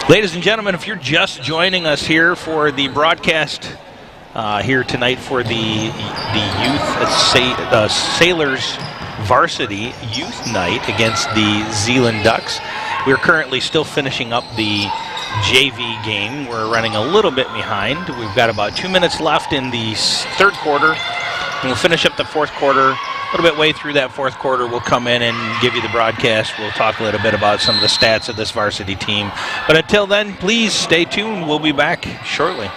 Ladies and gentlemen, if you're just joining us here for the broadcast here tonight for the youth Sailors Varsity Youth Night against the Zeeland Ducks, we're currently still finishing up the JV game. We're running a little bit behind. We've got about 2 minutes left in the third quarter, and we'll finish up the fourth quarter. A little bit way through that fourth quarter, we'll come in and give you the broadcast. We'll talk a little bit about some of the stats of this varsity team. But until then, please stay tuned. We'll be back shortly.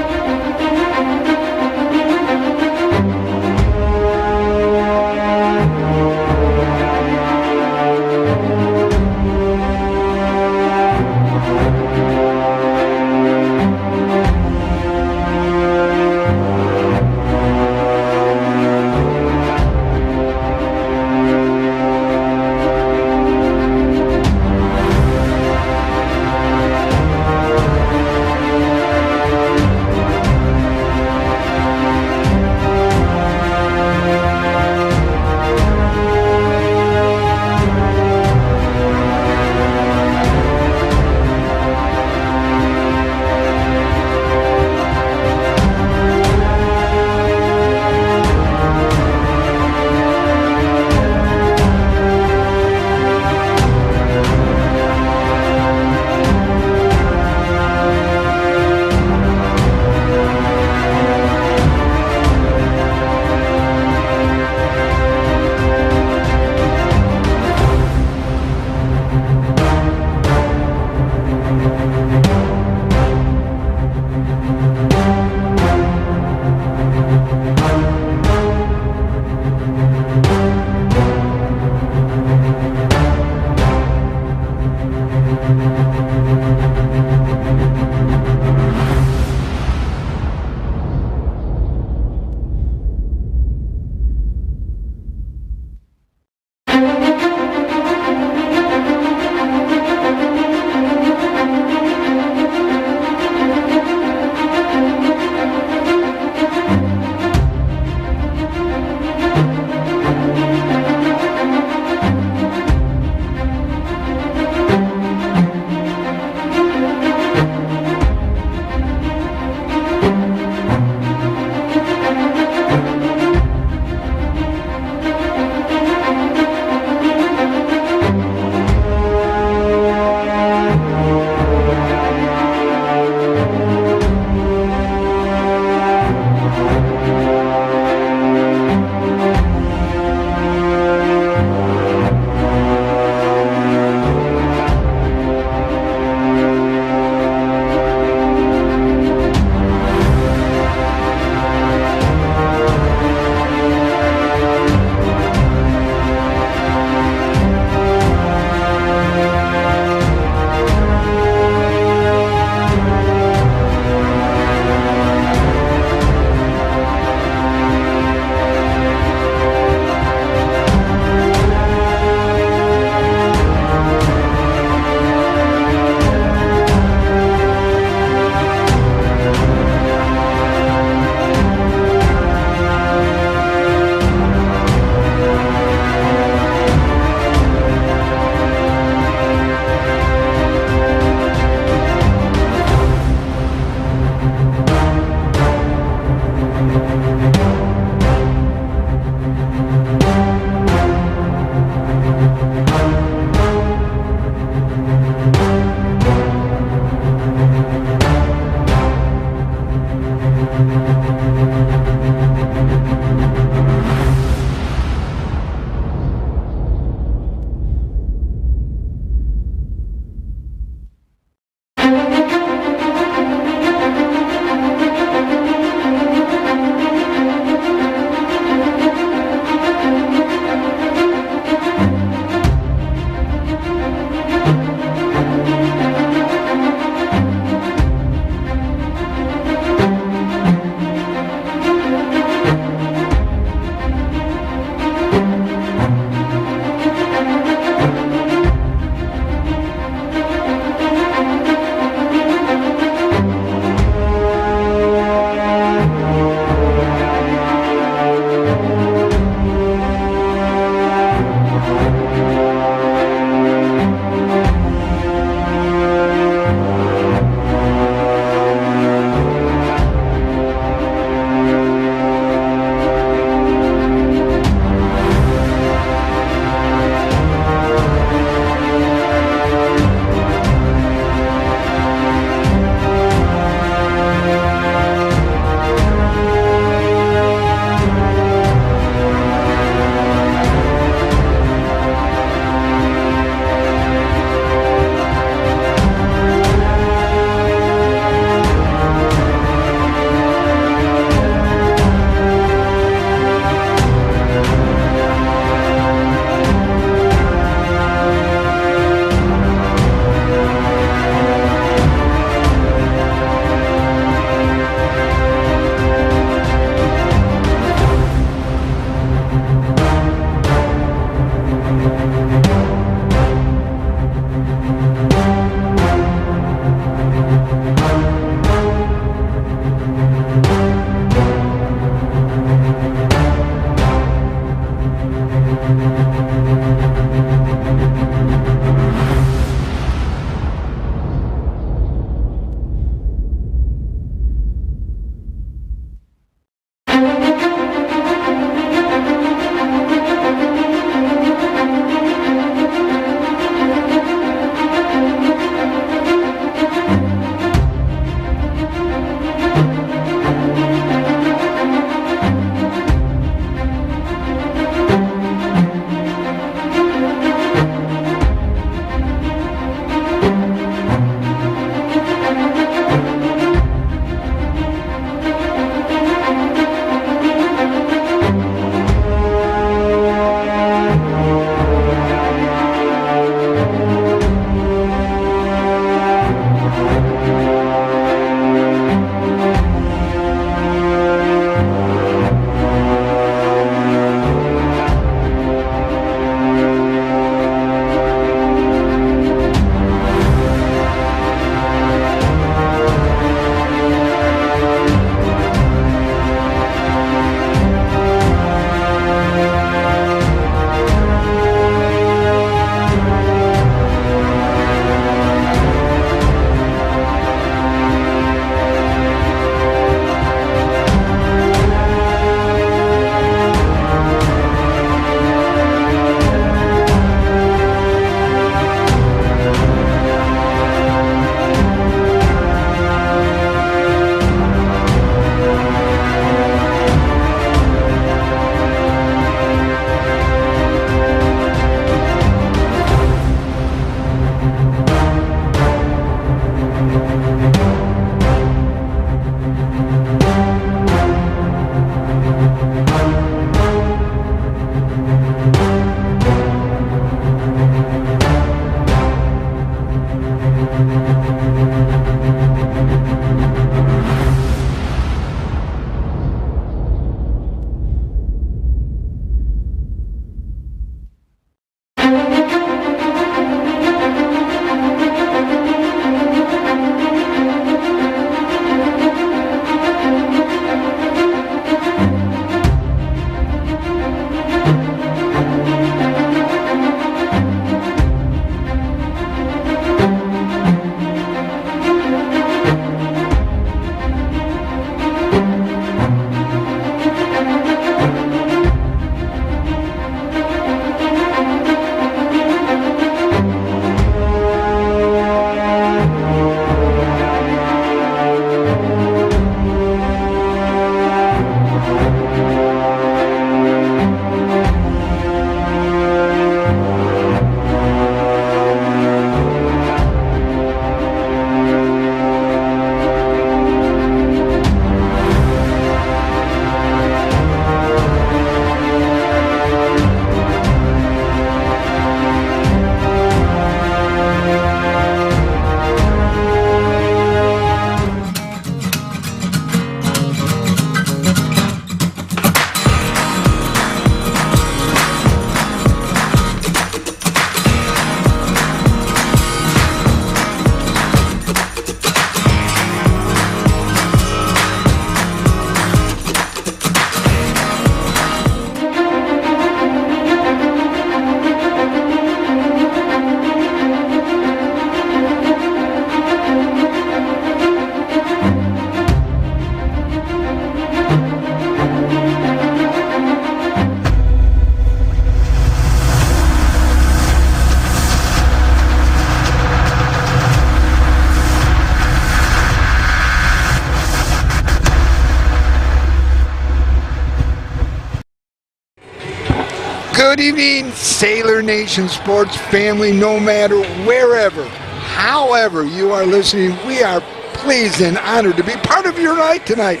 Good evening, Sailor Nation sports family, no matter wherever, however you are listening. We are pleased and honored to be part of your night tonight.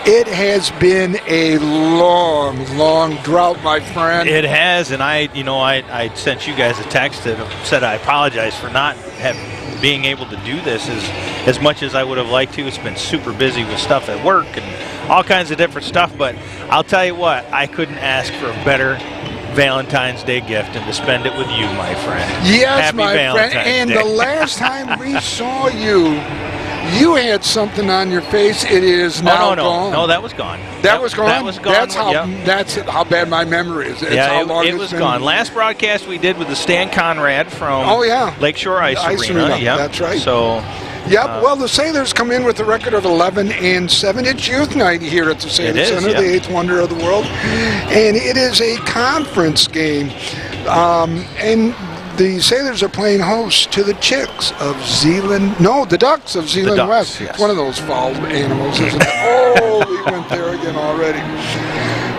It has been a long drought, my friend. It has, and I sent you guys a text that said I apologize for not being able to do this as much as I would have liked to. It's been super busy with stuff at work and all kinds of different stuff, but I'll tell you what, I couldn't ask for a better Valentine's Day gift and to spend it with you, my friend. Yes, Happy my Valentine's friend. And Day. the last time we saw you, you had something on your face. It is now gone. No, that was gone. That was gone? That was gone. That's how bad my memory is. It's how long it was gone. Last broadcast we did with the Stan Conrad from Lakeshore Ice Arena. Yep. That's right. So. Yep. Well, the Sailors come in with a record of 11-7. It's youth night here at the Sailor Center, the eighth wonder of the world, and it is a conference game. And the Sailors are playing host to the Chicks of Zeeland. No, the Ducks of Zeeland West. Yes. It's one of those foul animals, isn't it? Oh, we went there again already.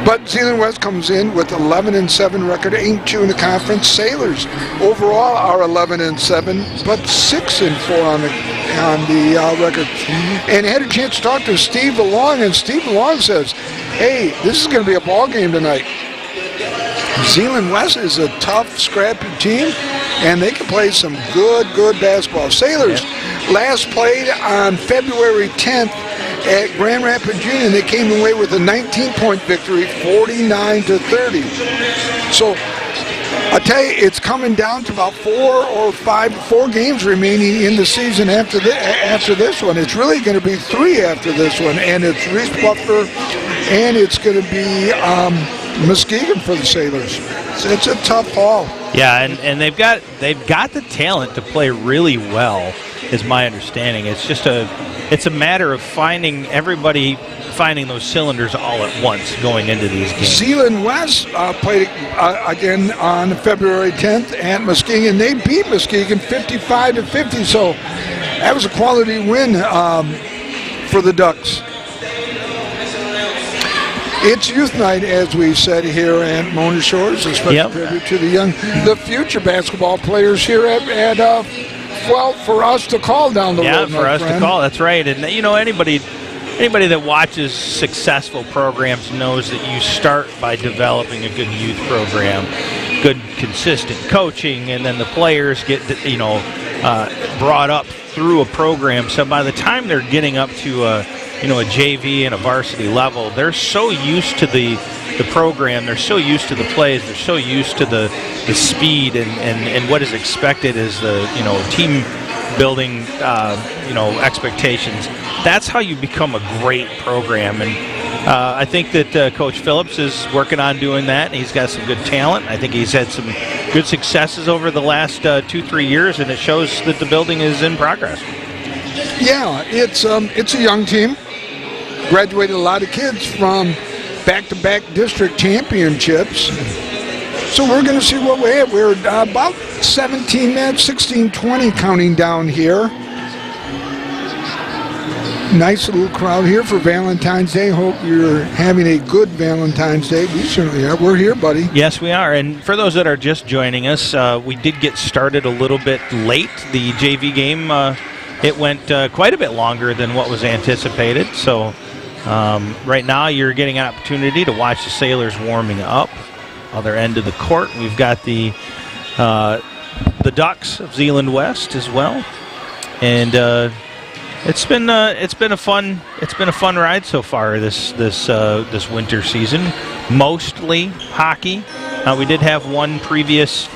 But Zeeland West comes in with 11-7 record, 8-2 in the conference. Sailors overall are 11-7, but 6-4 on the record. And I had a chance to talk to Steve DeLong, and Steve DeLong says, "Hey, this is going to be a ball game tonight. Zeeland West is a tough, scrappy team, and they can play some good basketball." Sailors last played on February 10th at Grand Rapids Union. They came away with a 19-point victory, 49-30. So I tell you, it's coming down to about 4 games remaining in the season after this one. It's really going to be 3 after this one, and it's Reese Butler, and it's going to be Muskegon for the Sailors. It's a tough haul. Yeah, and they've got the talent to play really well, is my understanding. It's just a matter of finding those cylinders all at once going into these games. Zeeland West played again on February 10th at Muskegon. They beat Muskegon 55-50, so that was a quality win for the Ducks. It's youth night, as we said here at Mona Shores, a special tribute to the future basketball players here at for us to call down the road. Yeah, for us to call. That's right. And anybody that watches successful programs knows that you start by developing a good youth program, good consistent coaching, and then the players get brought up through a program. So by the time they're getting up to a JV and a varsity level, they're so used to the program, they're so used to the plays, they're so used to the speed and what is expected as the team building expectations. That's how you become a great program, and I think that Coach Phillips is working on doing that, and he's got some good talent. I think he's had some good successes over the last 2-3 years, and it shows that the building is in progress. Yeah, it's a young team. Graduated a lot of kids from back-to-back district championships. So we're going to see what we have. We're about 17 minutes, 16:20 counting down here. Nice little crowd here for Valentine's Day. Hope you're having a good Valentine's Day. We certainly are. We're here, buddy. Yes, we are. And for those that are just joining us, we did get started a little bit late. The JV game, it went quite a bit longer than what was anticipated. So right now you're getting an opportunity to watch the Sailors warming up. Other end of the court, we've got the Ducks of Zeeland West as well, and it's been a fun ride so far this winter season. Mostly hockey. We did have one previous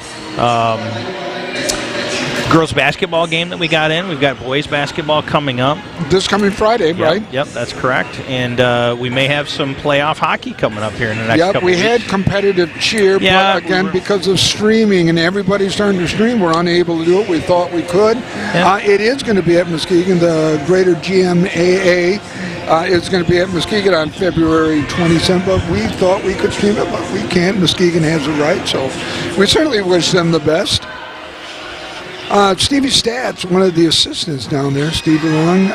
girls basketball game that we got in. We've got boys basketball coming up. This coming Friday, right? Yep, that's correct. And we may have some playoff hockey coming up here in the next couple weeks. We had competitive cheer, but again, because of streaming and everybody's starting to stream, we're unable to do it. We thought we could. Yeah. It is going to be at Muskegon, the Greater GMAA. It's going to be at Muskegon on February 27th, but we thought we could stream it, but we can't. Muskegon has the right, so we certainly wish them the best. Stevie Stats, one of the assistants down there, Steve Long,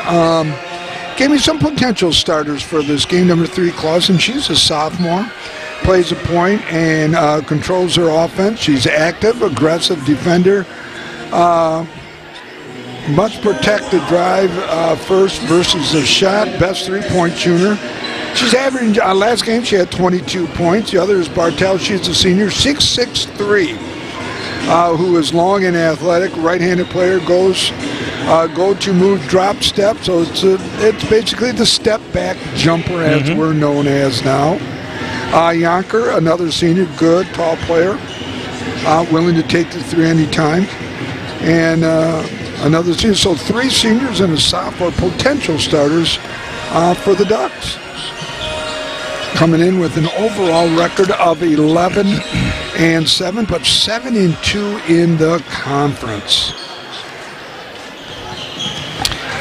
gave me some potential starters for this game. Number 3, Clausen, she's a sophomore. plays the point and controls her offense. She's active, aggressive defender. Must protect the drive first versus the shot. Best three-point shooter. She's averaging, last game she had 22 points. The other is Bartel. She's a senior, 6'3", who is long and athletic. Right-handed player, goes go-to move, drop step. So it's basically the step-back jumper, as we're known as now. Yonker, another senior, good, tall player, willing to take the three anytime. And another senior. So 3 seniors and a sophomore potential starters for the Ducks. Coming in with an overall record of 11-7, but 7-2 in the conference.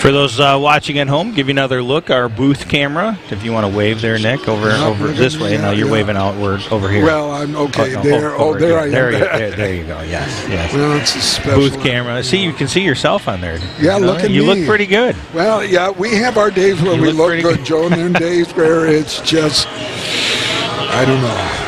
For those watching at home, give you another look. Our booth camera, if you want to wave there, Nick, over this way. No, you're waving outward over here. Well, I'm okay. Oh, no, there. There I am. There you go. Yes. Well, it's a special booth camera. See, you can see yourself on there. Yeah, look at me. You look pretty good. Well, yeah, we have our days where we look good, Joe, and then days where it's just, I don't know.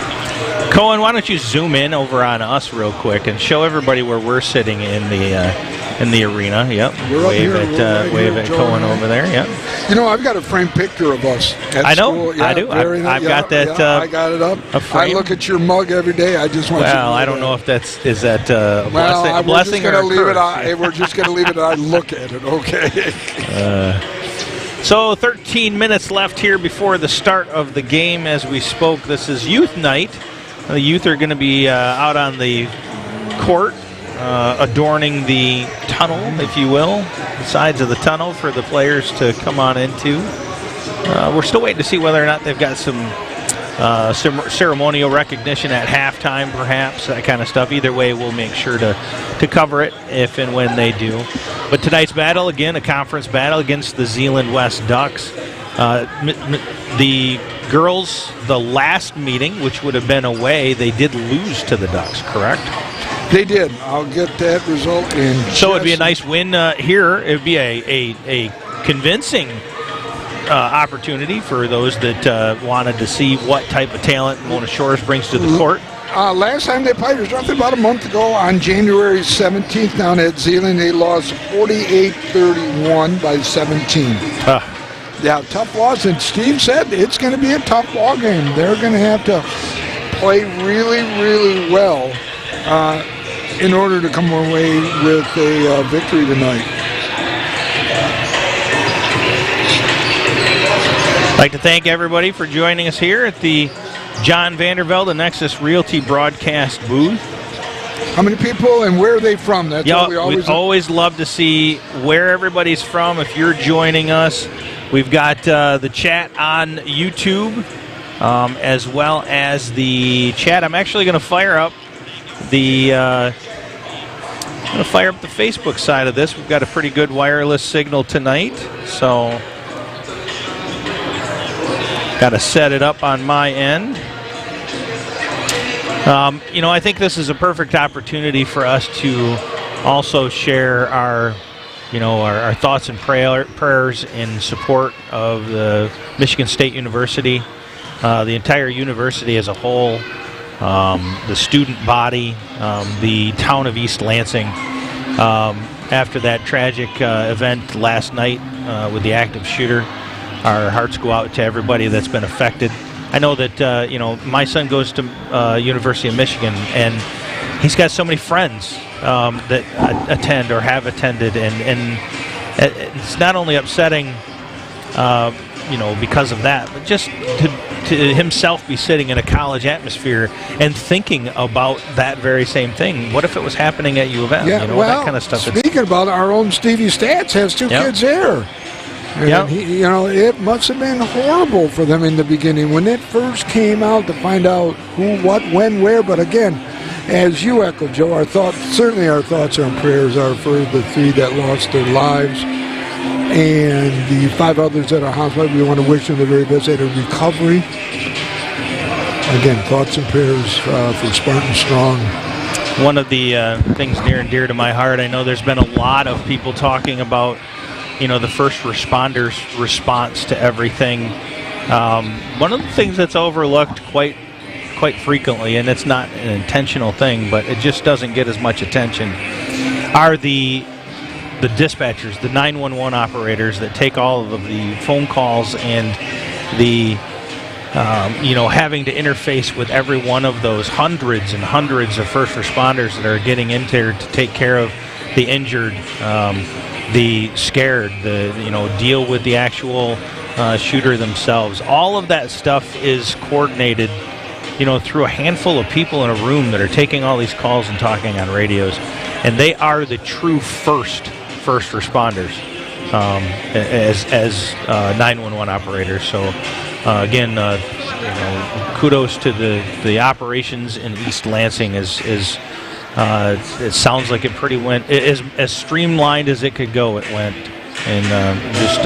Cohen, why don't you zoom in over on us real quick and show everybody where we're sitting in the arena. Yep. Wave at Cohen over there. Yep. You know, I've got a framed picture of us at I know. school. Yeah, I do. I've got that. I got it up. I look at your mug every day. I just want you to know I don't know if that's a well, blessing or a curse. We're just going to leave it. I look at it. Okay. So 13 minutes left here before the start of the game. As we spoke, this is youth night. The youth are going to be out on the court, adorning the tunnel, if you will, the sides of the tunnel for the players to come on into. We're still waiting to see whether or not they've got some ceremonial recognition at halftime, perhaps, that kind of stuff. Either way, we'll make sure to cover it if and when they do. But tonight's battle, again, a conference battle against the Zeeland West Ducks. The girls, the last meeting, which would have been away, they did lose to the Ducks, correct? They did. I'll get that result in. So it'd be a nice win here. It would be a convincing opportunity for those that wanted to see what type of talent Mona Shores brings to the court. Last time they played was roughly about a month ago on January 17th down at Zeeland. They lost 48-31 by 17. Yeah, tough loss. And Steve said it's going to be a tough ball game. They're going to have to play really, really well in order to come away with a victory tonight. I'd like to thank everybody for joining us here at the John Vandervelde and Nexus Realty broadcast booth. How many people and where are they from? That's what we always love to see where everybody's from. If you're joining us, we've got the chat on YouTube as well as the chat. I'm actually going to fire up the Facebook side of this. We've got a pretty good wireless signal tonight, so got to set it up on my end. I think this is a perfect opportunity for us to also share our thoughts and prayers in support of the Michigan State University, the entire university as a whole, the student body, the town of East Lansing. After that tragic event last night with the active shooter, our hearts go out to everybody that's been affected. I know that my son goes to University of Michigan, and he's got so many friends that attend or have attended, and it's not only upsetting, because of that, but just to himself be sitting in a college atmosphere and thinking about that very same thing. What if it was happening at U of M? Yeah, that kind of stuff. Speaking about our own Stevie Stats has 2 kids there. And it must have been horrible for them in the beginning when it first came out to find out who, what, when, where. But again, as you echoed, Joe, our thoughts and prayers are for the 3 that lost their lives and the 5 others that are hospitalized. We want to wish them the very best at a recovery. Again, thoughts and prayers for Spartan Strong. One of the things near and dear to my heart, I know there's been a lot of people talking about the first responders' response to everything. One of the things that's overlooked quite quite frequently, and it's not an intentional thing, but it just doesn't get as much attention, are the dispatchers, the 911 operators that take all of the phone calls and the having to interface with every one of those hundreds and hundreds of first responders that are getting in there to take care of the injured, the scared, deal with the actual shooter themselves. All of that stuff is coordinated, through a handful of people in a room that are taking all these calls and talking on radios, and they are the true first responders as 911 operators. So again, kudos to the operations in East Lansing. It sounds like it went as streamlined as it could go. It went, and just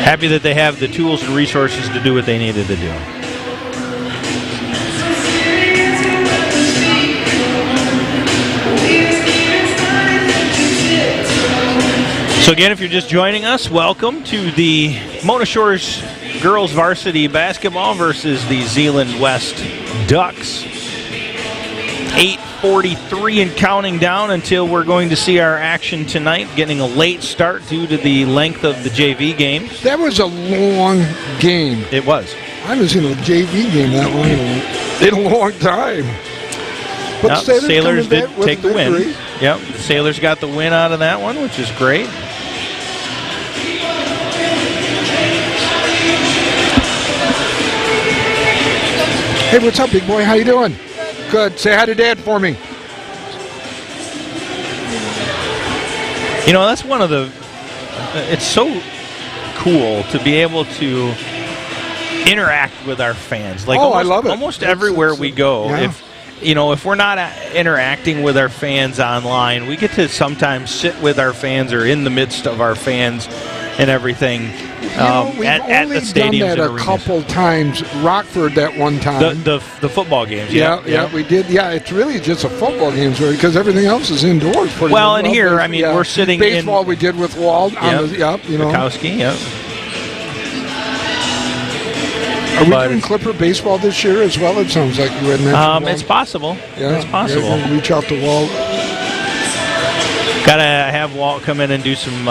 happy that they have the tools and resources to do what they needed to do. So again, if you're just joining us, welcome to the Mona Shores girls varsity basketball versus the Zeeland West Ducks. 8:43 and counting down until we're going to see our action tonight, getting a late start due to the length of the JV game. That was a long game. It was. I haven't seen a JV game that long in a long time. But the Sailors did take the win. Yep, the Sailors got the win out of that one, which is great. Hey, what's up, big boy? How you doing? Good. Say hi to Dad for me. That's one of the... It's so cool to be able to interact with our fans. Like I love it. Almost everywhere we go. Yeah. If we're not interacting with our fans online, we get to sometimes sit with our fans or in the midst of our fans and everything. We've at the stadiums done that and a couple times. Rockford that one time. The football games. Yeah, we did. Yeah, it's really just a football games because everything else is indoors. Well, and here, we're sitting baseball in. We did with Wald. Bukowski, Are we doing Clipper baseball this year as well? It sounds like you had mentioned. It's possible. Yeah, it's possible. Reach out to Walt. Gotta have Walt come in and do some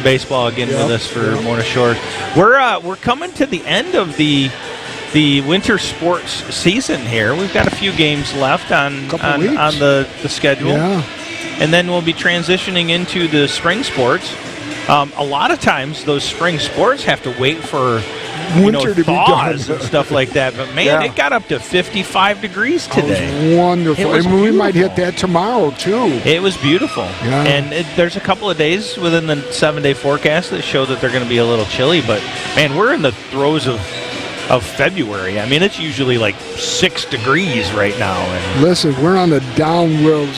baseball again with us for Mona Shores. We're coming to the end of the winter sports season here. We've got a few games left on the schedule, and then we'll be transitioning into the spring sports. A lot of times, those spring sports have to wait for winter to thaws be done. And stuff like that. But man, it got up to 55 degrees today. It was wonderful. We might hit that tomorrow too. It was beautiful. Yeah. And there's a couple of days within the 7-day forecast that show that they're going to be a little chilly. But man, we're in the throes of February. It's usually like 6 degrees right now. And listen, we're on the downward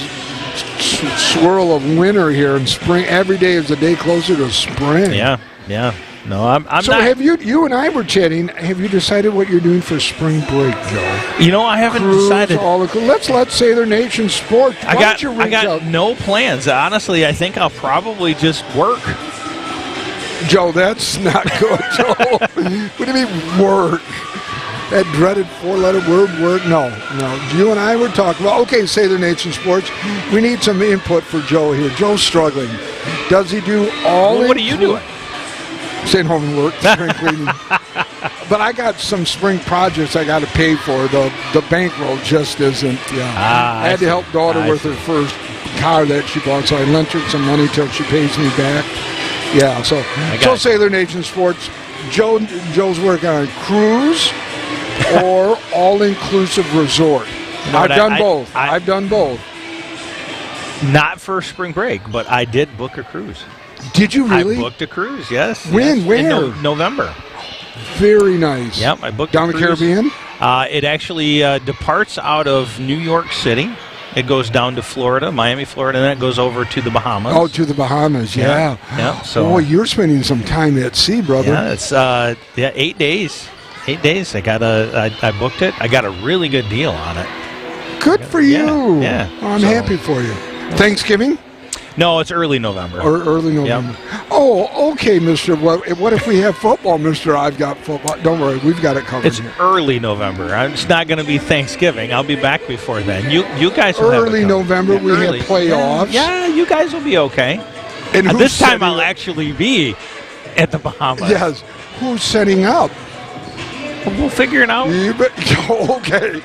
swirl of winter here, and spring. Every day is a day closer to spring. Yeah. No, I'm so not. Have you and I were chatting. Have you decided what you're doing for spring break, Joe? I haven't decided. Let's say their nation sport. I got no plans. Honestly, I think I'll probably just work. Joe, that's not good, Joe. What do you mean work? That dreaded 4-letter word, work? No. You and I were talking about, say their nation sports. We need some input for Joe here. Joe's struggling. Does he do all what are you doing? Staying home and work, spring cleaning. But I got some spring projects I got to pay for. The bankroll just isn't. I had to help daughter with her first car that she bought, so I lent her some money till she pays me back. Yeah, so Sailor Nation Sports. Joe's working on a cruise or all-inclusive resort. I've done both. I've done both. Not for spring break, but I did book a cruise. Did you really? I booked a cruise, yes. When? Yes. Where? In November. Very nice. Yep, I booked down a the cruise. Caribbean? It actually departs out of New York City. It goes down to Florida, Miami, Florida, and then it goes over to the Bahamas. Oh, to the Bahamas, yeah. So, boy, you're spending some time at sea, brother. Yeah, it's 8 days. 8 days. I booked it. I got a really good deal on it. Good for you. Yeah. I'm happy for you. Thanksgiving? No, it's early November. Or early November. Yep. Oh, okay, Mr. What if we have football, Mr. I've got football? Don't worry, we've got it covered. It's early November. It's not going to be Thanksgiving. I'll be back before then. You guys will early have November. Yeah, we early. have playoffs. Yeah, you guys will be okay. And this time I'll actually be at the Bahamas. Yes. Who's setting up? We'll figure it out. Okay.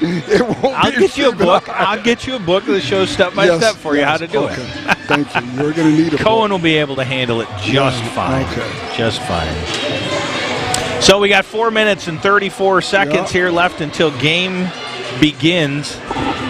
I'll get you a book. I'll get you a book that shows step by step for you how to do it. Thank you. You're going to need a Cohen book. will be able to handle it just fine. Okay. Just fine. So we got 4 minutes and 34 seconds here left until game begins.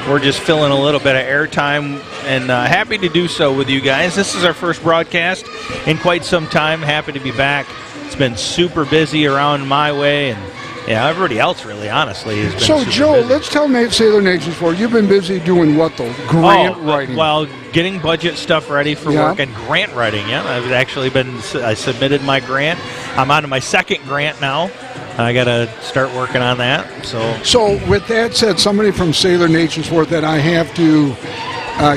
We're just filling a little bit of airtime and happy to do so with you guys. This is our first broadcast in quite some time. Happy to be back. It's been super busy around my way and everybody else really, honestly, has been So, Joe, busy. let's tell Sailor Nation Sport. You've been busy doing what, though? Grant writing. Well, getting budget stuff ready for work and grant writing. Yeah, I've actually I submitted my grant. I'm on to my second grant now. I got to start working on that. So, with that said, somebody from Sailor Nation Sport that I have to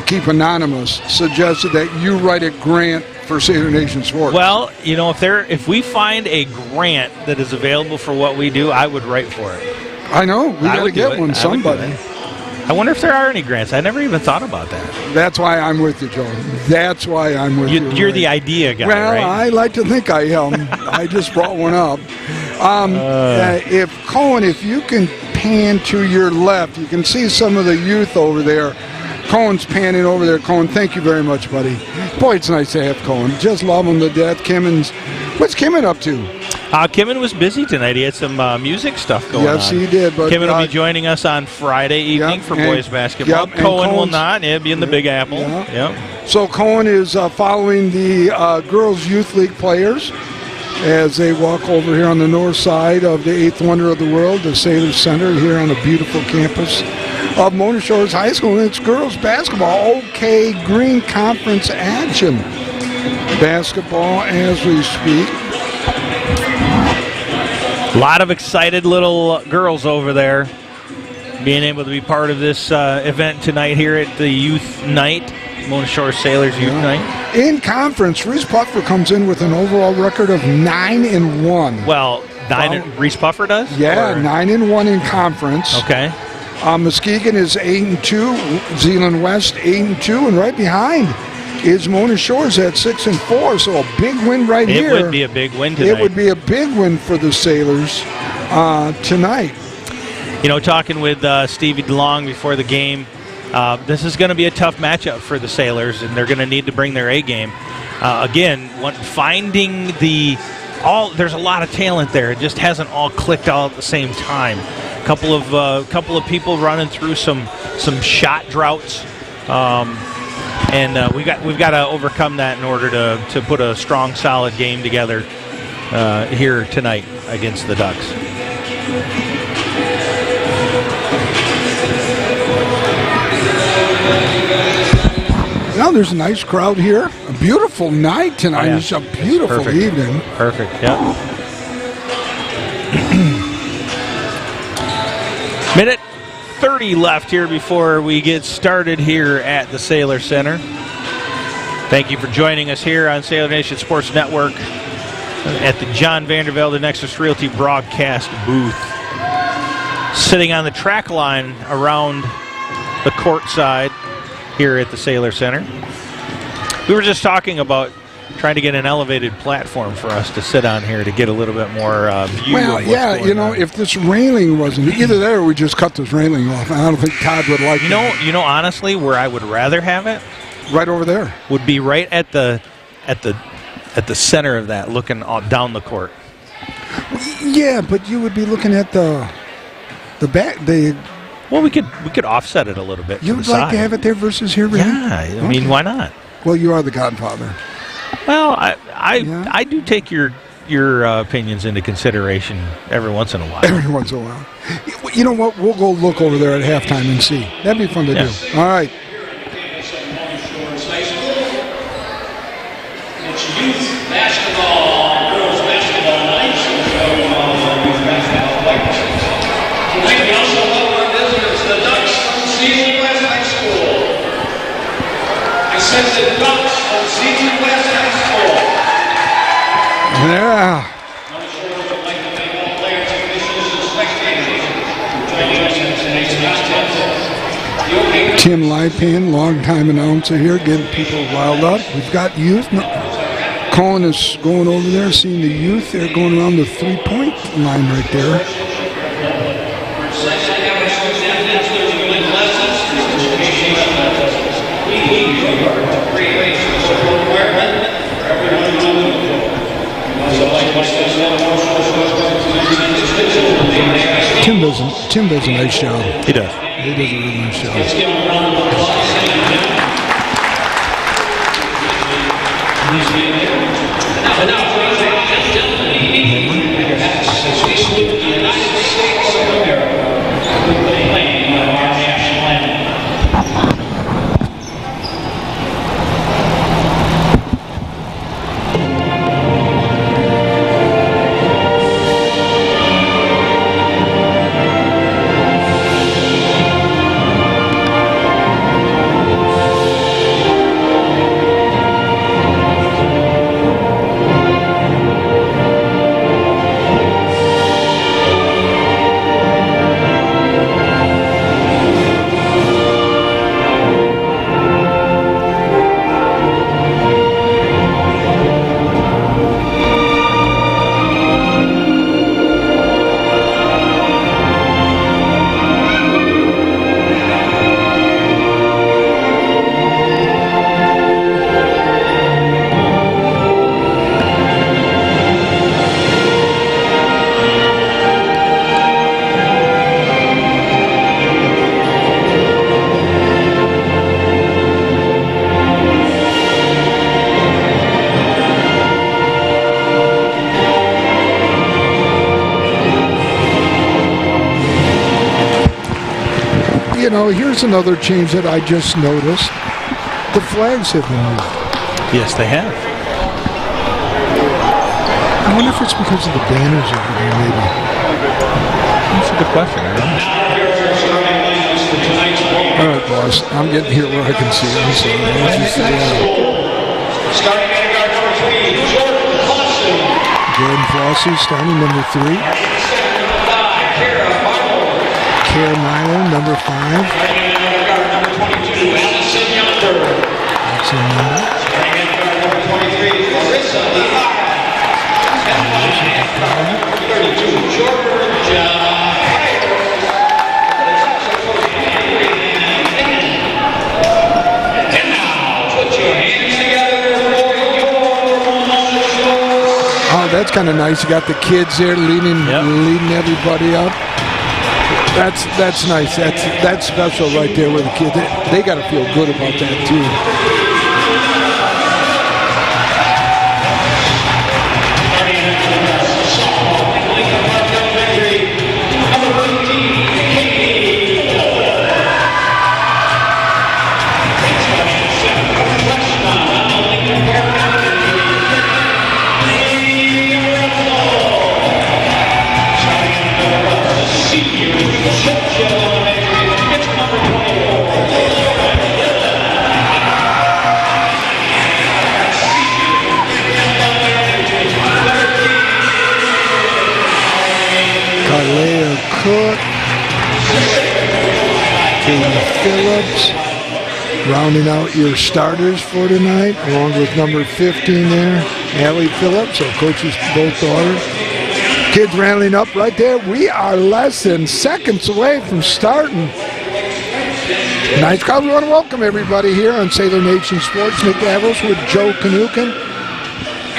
keep anonymous suggested that you write a grant for Sailor Nation Sport. Well, if we find a grant that is available for what we do, I would write for it. I know. We got to get one. Somebody. I wonder if there are any grants. I never even thought about that. That's why I'm with you, Joe. That's why I'm with you. You're the idea guy, well, right? Well, I like to think I am. I just brought one up. If Cohen, if you can pan to your left, you can see some of the youth over there. Cohen's panning over there. Cohen, thank you very much, buddy. Boy, it's nice to have Cohen. Just love him to death. What's Kimmin up to? Kimmin was busy tonight. He had some music stuff going on. Yes, he did. But Kimmin will be joining us on Friday evening for boys basketball. Cohen will not. He'll be in the Big Apple. Yep. So Cohen is following the Girls Youth League players as they walk over here on the north side of the eighth wonder of the world, the Sailor Center, here on the beautiful campus of Mona Shores High School. And it's girls basketball. OK Green Conference action. Basketball as we speak. A lot of excited little girls over there being able to be part of this event tonight here at the Youth Night, Mona Shores Sailors Youth Night. In conference, Reese Puffer comes in with an overall record of 9-1. Well, Reese Puffer does? Yeah, 9-1 in conference. Okay. Muskegon is 8-2, Zeeland West 8-2, and right behind is Mona Shores at 6-4. So a big win here. It would be a big win tonight. It would be a big win for the Sailors tonight. Talking with Stevie DeLong before the game, this is going to be a tough matchup for the Sailors, and they're going to need to bring their A game. Finding there's a lot of talent there. It just hasn't all clicked all at the same time. Couple of people running through some shot droughts, and we've got to overcome that in order to put a strong, solid game together here tonight against the Ducks. Now there's a nice crowd here. A beautiful night tonight. It's a beautiful evening. Perfect. Yeah. Minute 30 left here before we get started here at the Sailor Center. Thank you for joining us here on Sailor Nation Sports Network at the John Vandervelde Nexus Realty broadcast booth. Sitting on the track line around the court side here at the Sailor Center. We were just talking about trying to get an elevated platform for us to sit on here to get a little bit more view of what's going on. If this railing wasn't either there, we just cut this railing off. I don't think Todd would like it. Honestly, where I would rather have it, right over there, would be right at the center of that, looking down the court. Yeah, but you would be looking at the back. Well, we could offset it a little bit. You would like to have it there versus here, really? Yeah, I mean, why not? Well, you are the godfather. Well, I do take your opinions into consideration every once in a while. Every once in a while. You know what? We'll go look over there at halftime and see. That'd be fun to do. All right. It's youth basketball, girls basketball night. Youth basketball players. Tonight we also welcome our visitors, the Ducks from Zeeland West High School. I said the Ducks from Zeeland West High School. Yeah. Number 4 would like to thank all players, officials, and spectators for joining us in today's contest. The opening Tim Lipan, longtime announcer here, getting people riled up. We've got youth. Colin is going over there, seeing the youth. They're going around the three-point line right there. Tim does a nice job. He does. He does a really nice job. You know, here's another change that I just noticed. The flags have been moved. Yes, they have. I wonder if it's because of the banners over there, maybe. That's a good question. I don't know. All right, boss. I'm getting here where I can see it. So starting at guard number 3, Jordan Clausen. Jordan Flossie starting number 3. Kara Milo, number 5. Starting at guard number 22, Allison Yonder. That's a number. Starting at guard number 23, Marissa Levi. And at guard number 32, Georgia. And now, put your hands together for your show. Oh, that's kind of nice. You got the kids there leading everybody up. That's nice. That's special right there with the kids. They got to feel good about that too. Cook, Katie Phillips, rounding out your starters for tonight, along with number 15 there, Allie Phillips, our coach's both daughters. Kids rallying up right there. We are less than seconds away from starting. Nice crowd. We want to welcome everybody here on Sailor Nation Sports. Nick Davos with Joe Kanukin.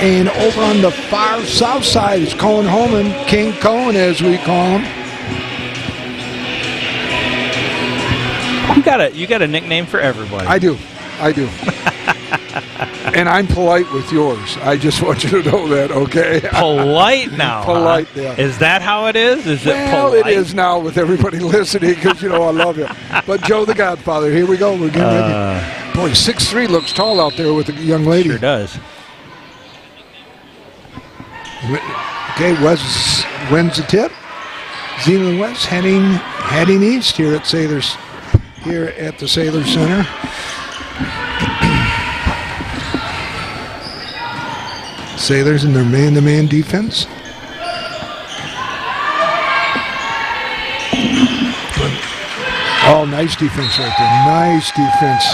And over on the far south side is Cohen Holman, King Cohen as we call him. You got a nickname for everybody. I do. And I'm polite with yours. I just want you to know that, okay? Polite now. Polite, huh? yeah. Is that how it is? Is it well, polite? it is now with everybody listening because, you know, I love you. But Joe the Godfather, here we go. We're getting ready. Boy, 6'3" looks tall out there with a young lady. Sure does. Okay, Wes wins the tip. Zeeland West heading east here at the Sailor Center. Sailors in their man-to-man defense. Oh, nice defense right there. Nice defense.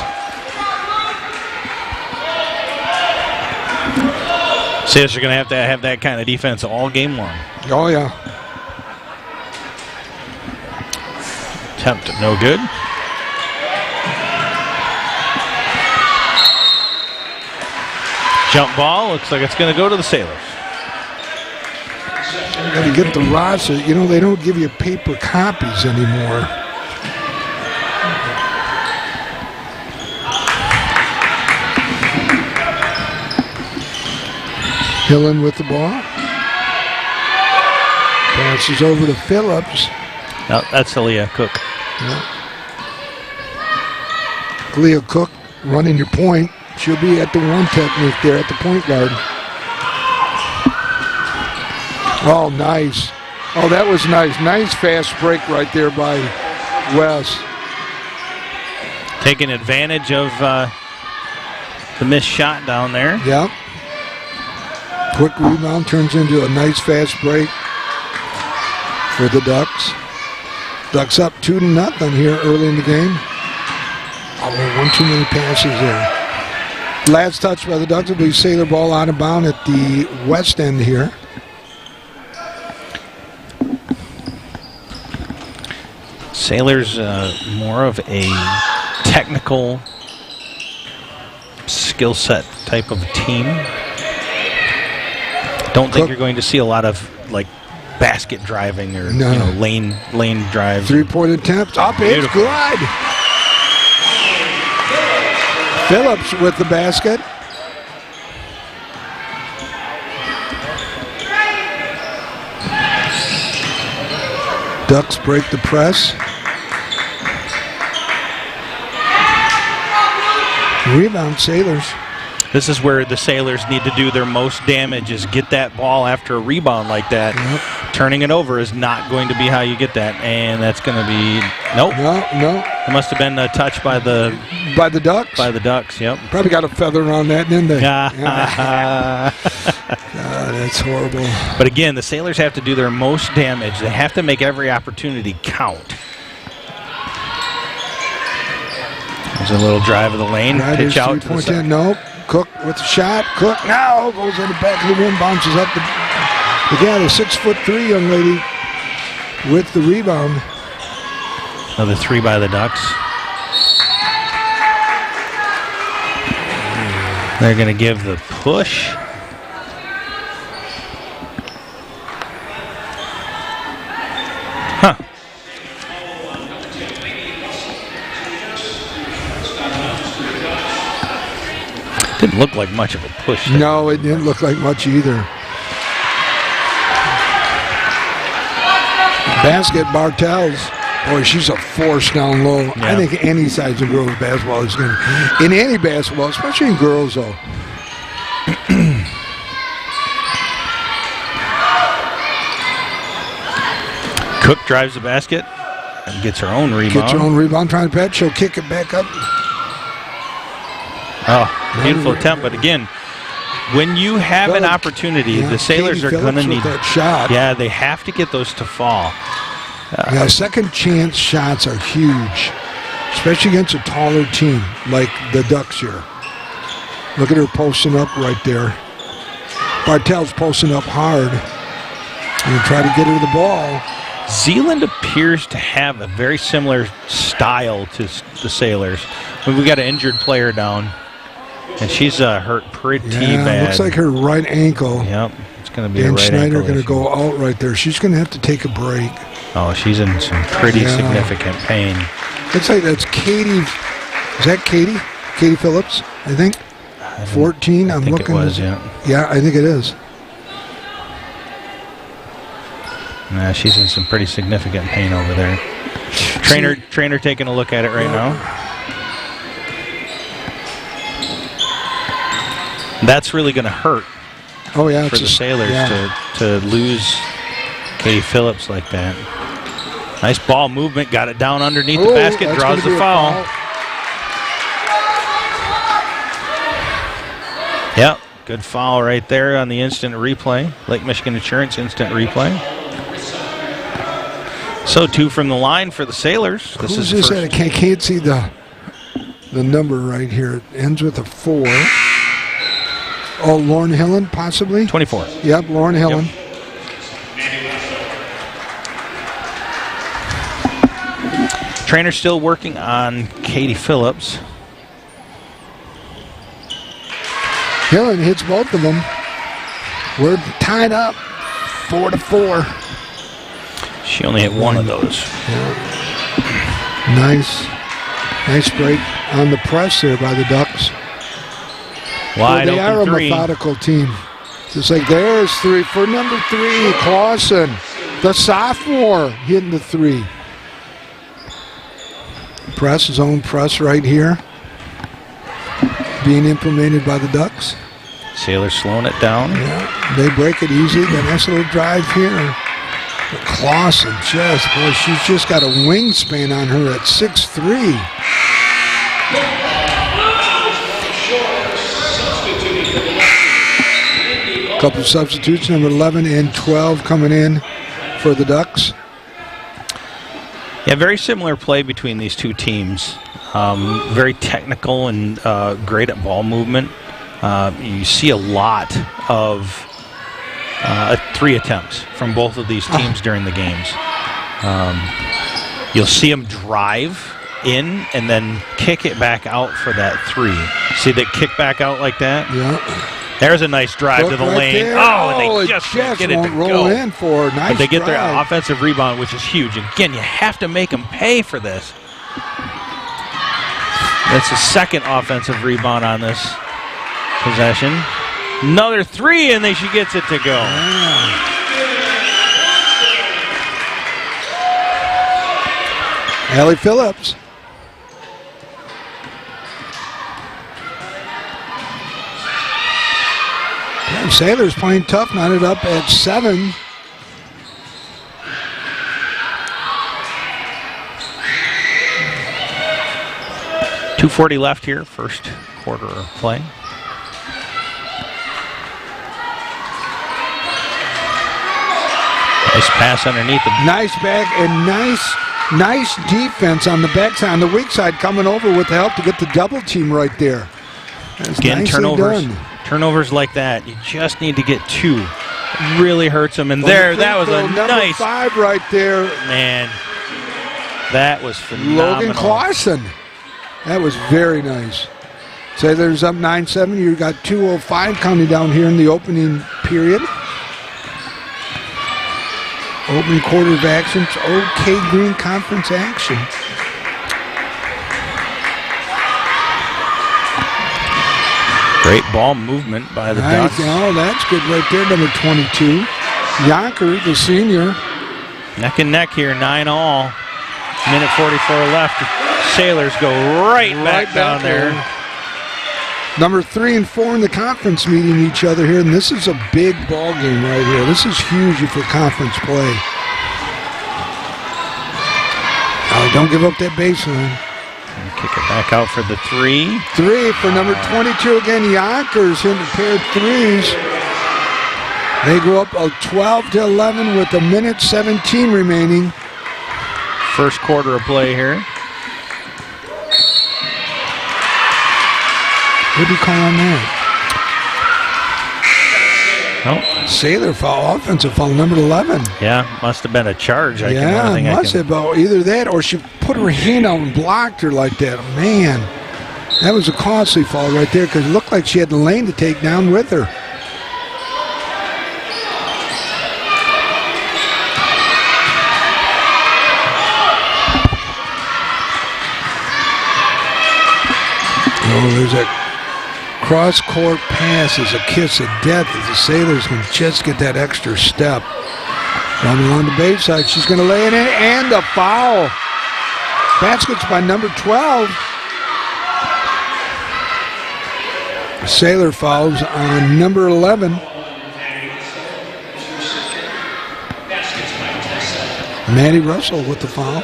Sailors are going to have that kind of defense all game long. Oh, yeah. Attempt no good. Jump ball. Looks like it's going to go to the Sailors. You got to get the roster. You know, they don't give you paper copies anymore. Hillen with the ball. Passes over to Phillips. No, that's Aaliyah Cook. Yeah. Aaliyah Cook running your point. She'll be at the one technique there at the point guard. Oh, nice. Oh, that was nice. Nice fast break right there by Wes. Taking advantage of the missed shot down there. Yep. Quick rebound turns into a nice fast break for the Ducks. Ducks up 2-0 here early in the game. Oh, one too many passes there. Last touch by the Ducks will be Sailor ball out of bound at the west end here. Sailors more of a technical skill set type of team. Don't think you're going to see a lot of like basket driving or lane drives. 3-point attempt. Up, it's good. Phillips with the basket. Ducks break the press. Rebound Sailors. This is where the Sailors need to do their most damage, is get that ball after a rebound like that. Yep. Turning it over is not going to be how you get that, and that's going to be nope. No. It must have been a touch by the Ducks. By the Ducks, yep. Probably got a feather on that, didn't they? God, that's horrible. But again, the Sailors have to do their most damage. They have to make every opportunity count. There's a little drive of the lane, pitch out to the side. Nope. Cook with the shot. Cook now goes in the back of the rim, bounces up. Again, a 6'3" young lady with the rebound. Another three by the Ducks. They're going to give the push. Huh. Didn't look like much of a push. No, it didn't look like much either. Basket, Bartels. Boy, she's a force down low. Yeah. I think any size of girls basketball is going to, in any basketball, especially in girls, though. Cook drives the basket and gets her own rebound. Gets her own rebound, trying to patch. She'll kick it back up. Oh, beautiful attempt, but again, when you have an opportunity, the Sailors are going to need that shot. Yeah, they have to get those to fall. Second chance shots are huge, especially against a taller team like the Ducks here. Look at her posting up right there. Bartel's posting up hard and try to get her the ball. Zeeland appears to have a very similar style to the Sailors. We got an injured player down. And she's hurt pretty bad. Looks like her right ankle. Yep, it's going to be a right Schneider ankle. going to go out right there. She's going to have to take a break. Oh, she's in some pretty significant pain. Looks like that's Katie. Is that Katie? Katie Phillips, I think. 14. I'm looking. It was, yeah. Yeah, I think it is. Nah, she's in some pretty significant pain over there. Trainer taking a look at it right now. That's really going to hurt for the Sailors to lose Katie Phillips like that. Nice ball movement. Got it down underneath the basket. Draws the foul. Yep. Good foul right there on the instant replay. Lake Michigan Insurance instant replay. So 2 from the line for the Sailors. This is this at? I can't see the number right here. It ends with a 4. Oh, Lauren Hillen, possibly? 24. Yep, Lauren Hillen. Yep. Trainer still working on Katie Phillips. Hillen hits both of them. We're tied up 4-4. She only hit one of those. Yeah. Nice break on the press there by the Ducks. Wide they are a open 3. methodical team. Just like there's 3 for number 3, Clausen, the sophomore, hitting the 3. Press, his own press right here, being implemented by the Ducks. Sailors slowing it down. Yeah, they break it easy. The nice little drive here. But Clausen she's just got a wingspan on her at 6'3". Couple of substitutes, number 11 and 12 coming in for the Ducks. Yeah, very similar play between these two teams. Very technical and great at ball movement. You see a lot of 3 attempts from both of these teams during the games. You'll see them drive in and then kick it back out for that 3. See that kick back out like that? Yeah. There's a nice drive to the lane. There. Oh, and they just can't get it to roll go. In for a nice but they get drive. their offensive rebound, which is huge. Again, you have to make them pay for this. That's the second offensive rebound on this possession. Another 3, and she gets it to go. Yeah. Allie Phillips. Yeah, Sailors playing tough, knotted up at 7. .240 left here, first quarter of play. Nice pass underneath the... Nice back and nice defense on the backside, on the weak side, coming over with the help to get the double team right there. That's Again, turnovers. Turnovers like that, you just need to get 2. It really hurts them. And there, that was a number nice... 5 right there. Man, that was phenomenal. Logan Clausen. That was very nice. Sailors up 9-7. You got 2:05 counting down here in the opening period. Opening quarter of action. It's OK Green Conference action. Great ball movement by the Ducks. Oh, that's good right there, number 22. Yonker, the senior. Neck and neck here, 9-all. Minute 44 left. Sailors go right back down there. Number 3 and 4 in the conference meeting each other here, and this is a big ball game right here. This is huge for conference play. Oh, don't give up that baseline. And kick it back out for the 3. 3 for number 22 again. Yonkers hitting a pair of 3s. They go up 12-11 with a minute 17 remaining. First quarter of play here. What do you call on that? Oh, Sailor foul, offensive foul, number 11. yeah, must have been a charge. Must have. Either that or she put her hand out and blocked her like that. Man, that was a costly foul right there because it looked like she had the lane to take down with her. Oh, there's a cross-court pass is a kiss of death if the Sailors can just get that extra step. Running along the baseline, she's going to lay it in, and a foul. Baskets by number 12. Sailor fouls on number 11. Maddie Russell with the foul.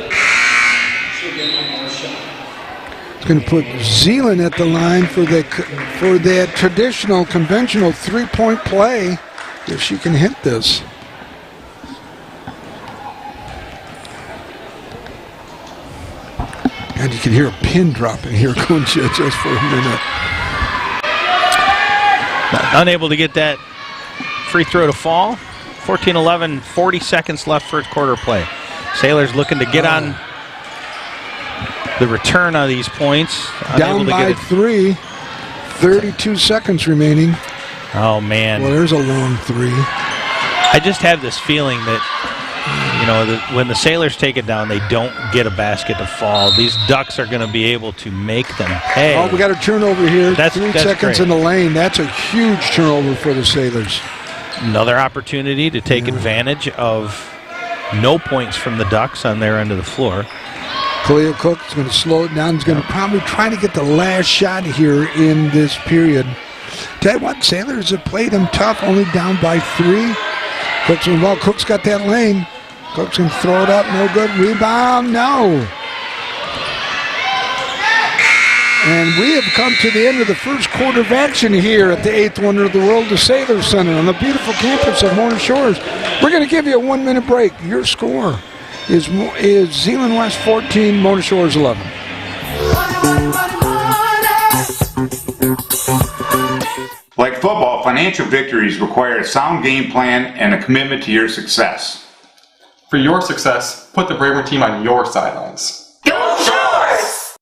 going to put Zeeland at the line for that traditional, conventional three-point play if she can hit this. And you can hear a pin drop in here, couldn't you, just for a minute. Unable to get that free throw to fall. 14-11, 40 seconds left first quarter play. Sailors looking to get on the return of these points. Down by 3, 32 seconds remaining. Oh, man. Well, there's a long 3. I just have this feeling that, when the Sailors take it down, they don't get a basket to fall. These Ducks are going to be able to make them pay. Oh, we got a turnover here. That's 3 seconds great. in the lane. That's a huge turnover for the Sailors. Another opportunity to take advantage of no points from the Ducks on their end of the floor. Kalia Cook is going to slow it down. He's going to probably try to get the last shot here in this period. Tell you what, Sailors have played them tough, only down by 3. Cook's involved. Cook's got that lane. Cook's going to throw it up. No good. Rebound. No. And we have come to the end of the first quarter of action here at the 8th Wonder of the World, the Sailor Center, on the beautiful campus of Mona Shores. We're going to give you a 1-minute break. Your score is Zeeland West 14, Mona Shores 11. Like football, financial victories require a sound game plan and a commitment to your success. For your success, put the Braver team on your sidelines. Go Shores!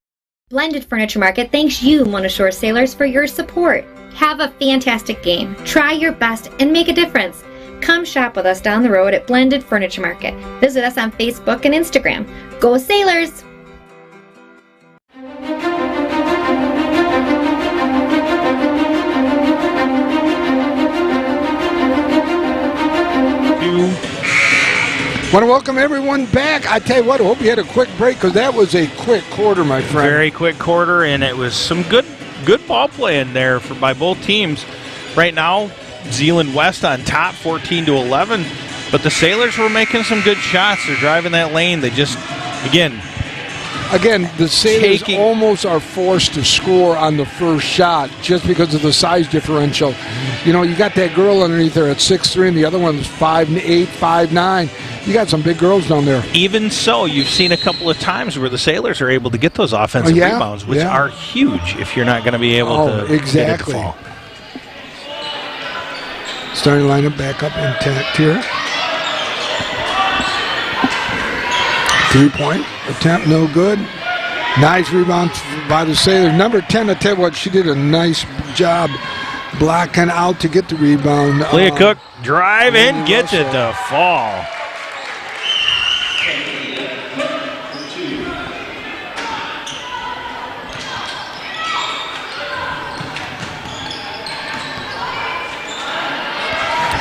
Blended Furniture Market thanks you, Mona Shore Sailors, for your support. Have a fantastic game. Try your best and make a difference. Come shop with us down the road at Blended Furniture Market. Visit us on Facebook and Instagram. Go Sailors! Want to welcome everyone back. I tell you what, I hope you had a quick break because that was a quick quarter, my friend. Very quick quarter, and it was some good ball play in there by both teams. Right now, Zeeland West on top, 14-11, but the Sailors were making some good shots. They're driving that lane. They just, again, the Sailors almost are forced to score on the first shot just because of the size differential. You know, you got that girl underneath there at 6'3", and the other one's 5'8", 5'9". You got some big girls down there. Even so, you've seen a couple of times where the Sailors are able to get those offensive rebounds, which are huge if you're not going to be able to get it to fall. Starting lineup back up intact here. 3-point attempt, no good. Nice rebound by the Sailors. Number 10, I tell you what, she did a nice job blocking out to get the rebound. Leah Cook drive in, gets it to fall.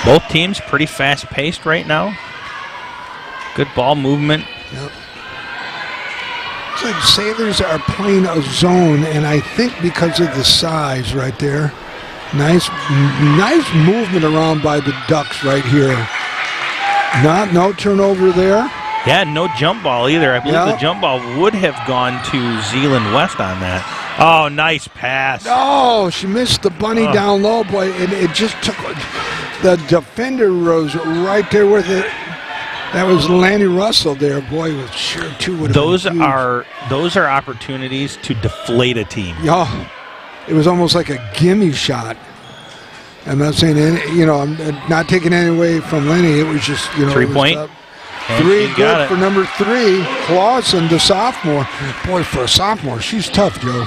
Both teams pretty fast-paced right now. Good ball movement. Yep. It's like Sailors are playing a zone, and I think because of the size right there, nice movement around by the Ducks right here. No turnover there. Yeah, no jump ball either. I believe the jump ball would have gone to Zeeland West on that. Oh, nice pass. Oh, she missed the bunny down low, boy, and it just took. The defender was right there with it. That was Lanny Russell there. Boy, was sure too would have those are opportunities to deflate a team. Yeah, it was almost like a gimme shot. I'm not saying I'm not taking any away from Lenny. It was just 3-point. 3 good for number 3, Clausen, the sophomore. Boy, for a sophomore, she's tough, Joe.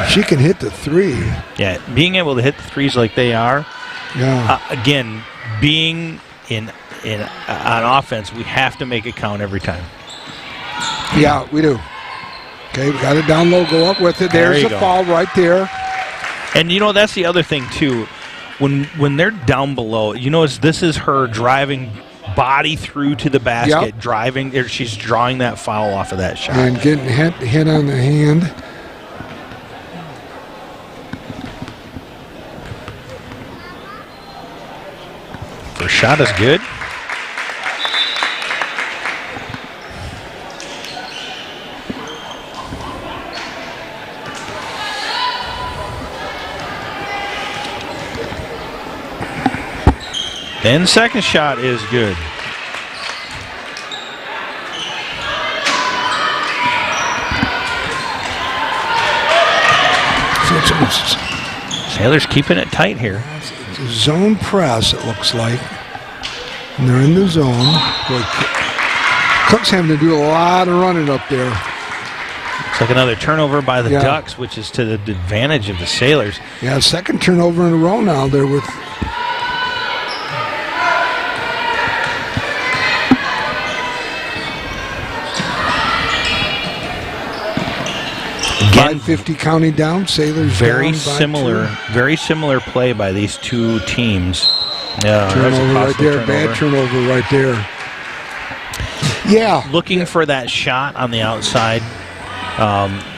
She can hit the 3. Yeah, being able to hit the threes like they are. Yeah. Again, being on offense, we have to make it count every time. Yeah, we do. Okay, we got it down low. Go up with it. There's a foul right there. And that's the other thing too. When they're down below, this is her driving body through to the basket, she's drawing that foul off of that shot. And getting hit on the hand. First shot is good. And second shot is good. Sailors keeping it tight here. It's a zone press, it looks like. And they're in the zone. Boy, Cook's having to do a lot of running up there. It's like another turnover by the Ducks, which is to the advantage of the Sailors. Yeah, second turnover in a row now there with... Again, 5:50 counting down. Sailors very down by similar, 2. very similar play by these two teams. Yeah, Turnover right there, bad turnover right there. Yeah. Looking for that shot on the outside,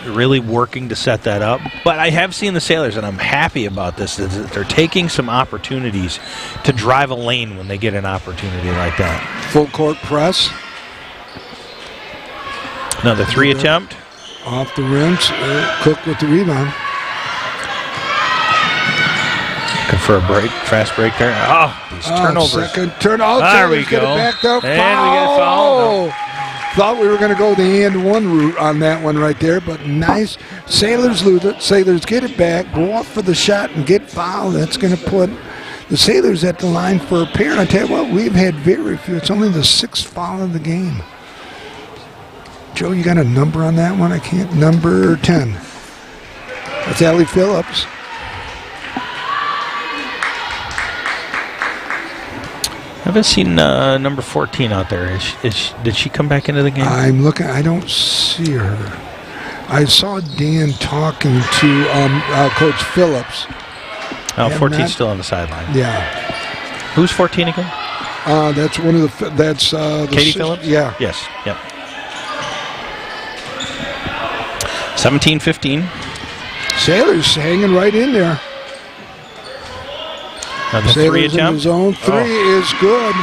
really working to set that up. But I have seen the Sailors, and I'm happy about this, is that they're taking some opportunities to drive a lane when they get an opportunity like that. Full court press. Another three attempt. Off the rims. Cook with the rebound. Looking for a break, fast break there. Oh, these turnovers. Second turnover. There we go. Back up. And we get a foul. No. Thought we were going to go the and one route on that one right there, but nice. Sailors lose it. Sailors get it back, go off for the shot, and get fouled. That's going to put the Sailors at the line for a pair. And I tell you what, we've had very few. It's only the 6th foul of the game. Joe, you got a number on that one? I can't. Number 10. That's Allie Phillips. I haven't seen number 14 out there. Did she come back into the game? I'm looking. I don't see her. I saw Dan talking to Coach Phillips. Oh, 14's still on the sideline. Yeah. Who's 14 again? That's one of the. That's the Katie Phillips. Yeah. Yes. Yep. 17-15. Sailors hanging right in there. Another Sailors three in the attempt. zone. Three is good.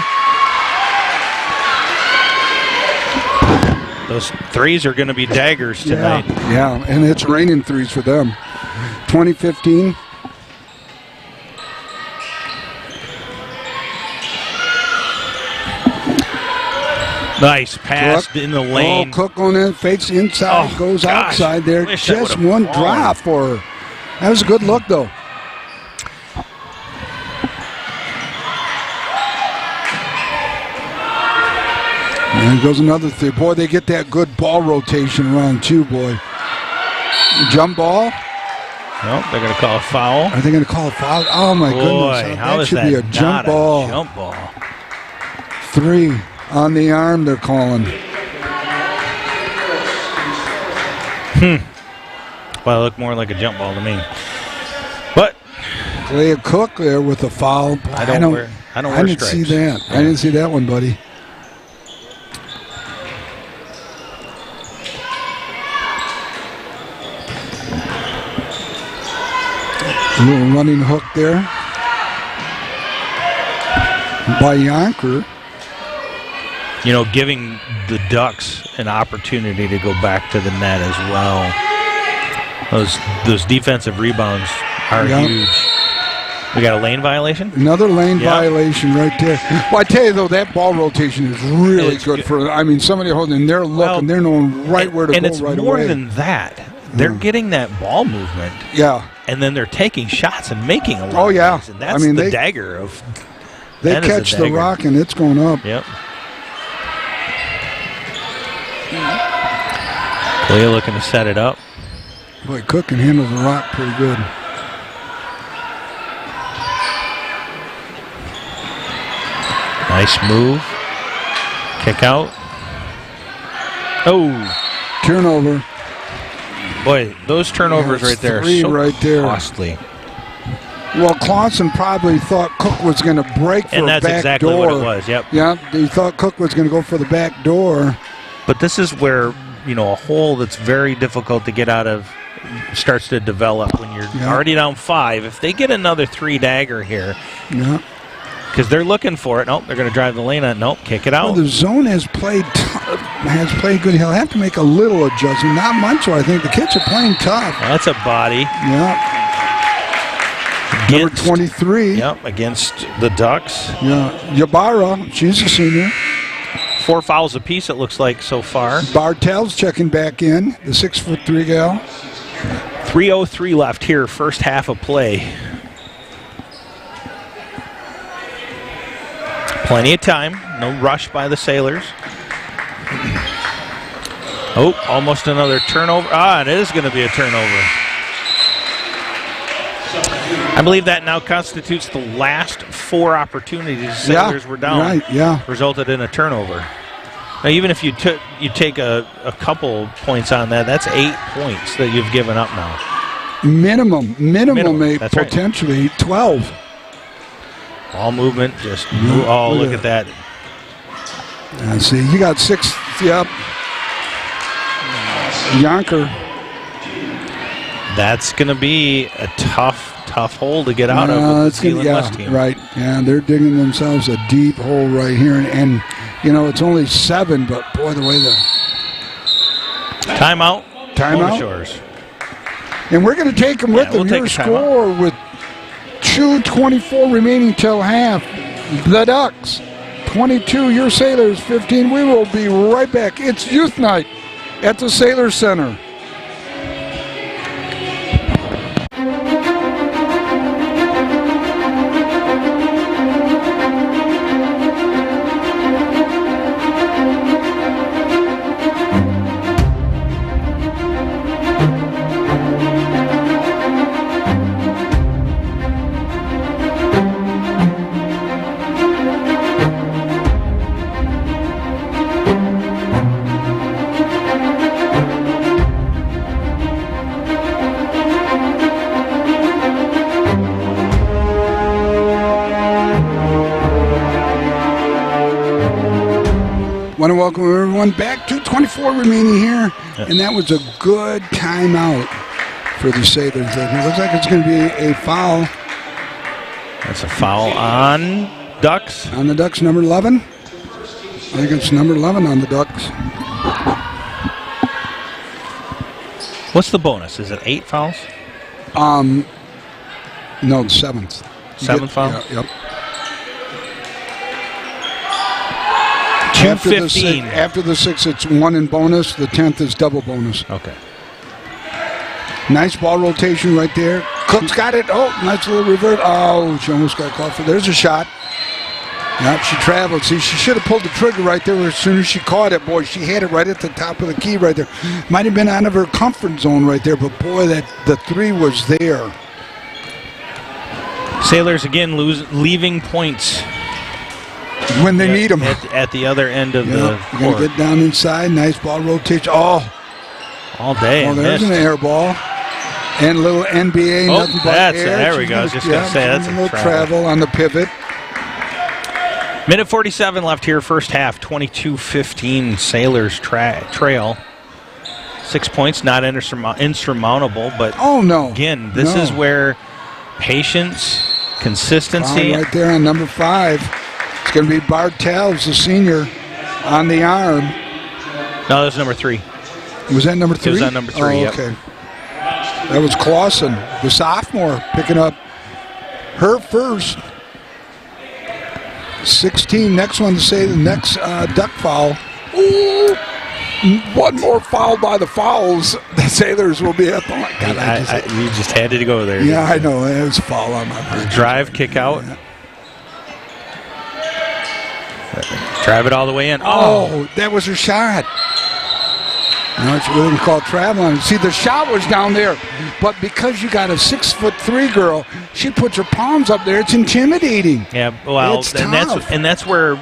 Those threes are going to be daggers tonight. Yeah, and it's raining threes for them. 20-15. Nice pass in the lane. Cook on it, fakes inside, goes outside there. Just one drop for her. That was a good look, though. And goes another three. Boy, they get that good ball rotation around, too, boy. Jump ball. Nope, they're going to call a foul. Are they going to call a foul? Oh, my goodness. How is should that be a jump ball. Jump ball. 3 on the arm, they're calling. Well, it looked more like a jump ball to me. But Leah Cook there with a foul. I didn't see that. I didn't see that one, buddy. A little running hook there by Yonker. You know, giving the Ducks an opportunity to go back to the net as well. Those defensive rebounds are huge. We got a lane violation? Another lane violation right there. Well, I tell you, though, that ball rotation is really good for, I mean, somebody holding their look and they're knowing right where to go right away. And it's more than that. They're getting that ball movement. Yeah. And then they're taking shots and making a lot of things. And that's the dagger of... They catch the rock and it's going up. Yep. Leah looking to set it up. Boy, Cook can handle the rock pretty good. Nice move. Kick out. Oh. Turnover. Boy, those turnovers right there are so costly. Well, Clausen probably thought Cook was going to break for a back door. And that's exactly what it was, yep. Yeah, he thought Cook was going to go for the back door. But this is where, you know, a hole that's very difficult to get out of starts to develop when you're already down 5. If they get another 3 dagger here, because they're looking for it. Nope, they're going to drive the lane on. Nope, kick it out. Well, the zone has played good. He'll have to make a little adjustment. Not much, so I think the kids are playing tough. That's a body. Yeah. Number 23. Yep, against the Ducks. Yeah, Ybarra, she's a senior. 4 fouls apiece, it looks like, so far. Bartell's checking back in, the 6'3" gal. 3:03 left here, first half of play. Plenty of time, no rush by the Sailors. Oh, almost another turnover. It is going to be a turnover. I believe that now constitutes the last 4 opportunities Sailors were down. Right, yeah. Resulted in a turnover. Now, even if you take a couple points on that, that's 8 points that you've given up now. Minimum, that's potentially right. 12. Ball movement, just look at that. I see, you got 6, yep. Yonker. That's going to be a tough hole to get out of with the Zeeland West team. Right, yeah, they're digging themselves a deep hole right here, and you know, it's only 7, but boy, the way the... Timeout. Shores. And we're going to take them with them. Your score with 2:24 remaining till half. The Ducks, 22. Your Sailors, 15. We will be right back. It's Youth Night at the Sailors Center. Want to welcome everyone back to 24 remaining here, and that was a good timeout for the Sailors. It looks like it's going to be a foul. That's a foul on Ducks. On the Ducks, number 11. I think it's number 11 on the Ducks. What's the bonus? Is it 8 fouls? No, the 7th. 7th foul? Yeah, yep. After the 6, it's 1 in bonus. The 10th is double bonus. Okay. Nice ball rotation right there. Cook's got it. Oh, nice little revert. Oh, she almost got caught for. There's a shot. Yep, she traveled. See, she should have pulled the trigger right there as soon as she caught it. Boy, she had it right at the top of the key right there. Might have been out of her comfort zone right there, but boy, the 3 was there. Sailors again leaving points when they need them at the other end of the court. You're gonna get down inside. Nice ball rotation. All day. Oh, there's an air ball. And a little NBA, nothing but air. There we go. I was just going to say, that's a little travel on the pivot. Minute 47 left here, first half. 22-15 Sailors trail. 6 points, not insurmountable, but again, this is where patience, consistency. Right there on number 5. It's going to be Bartels, the senior, on the arm. No, that was number 3. Was that number 3? It was on number 3, okay. That was Clausen, the sophomore, picking up her first. 16, next one to say the next duck foul. Ooh, one more foul by the Fowls. The Sailors will be at the line. God, you just had to go there. Yeah, I know. It was a foul on my part. Drive, kick out. Yeah. Drive it all the way in. Oh, that was her shot. No, it's really called traveling. See, the shot was down there, but because you got a 6'3" girl, she puts her palms up there. It's intimidating. Yeah, well, and that's where,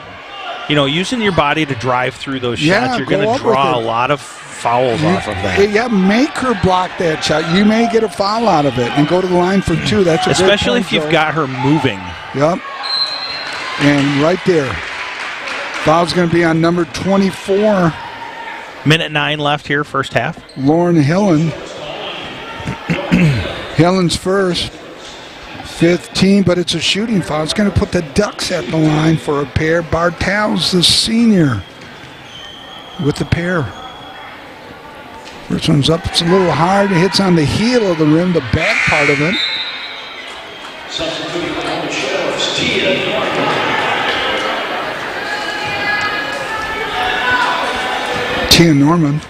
using your body to drive through those shots, you're going to draw a lot of fouls off of that. Yeah, make her block that shot. You may get a foul out of it and go to the line for 2. That's especially if you've got her moving. Yep. And right there, foul's going to be on number 24. Minute 9 left here, first half. Lauren Hillen. Hillen's first. 15, but it's a shooting foul. It's going to put the Ducks at the line for a pair. Bartels, the senior, with the pair. First one's up. It's a little hard. It hits on the heel of the rim, the back part of it. Substituting on the shores, Tia Norman. Tia Norman.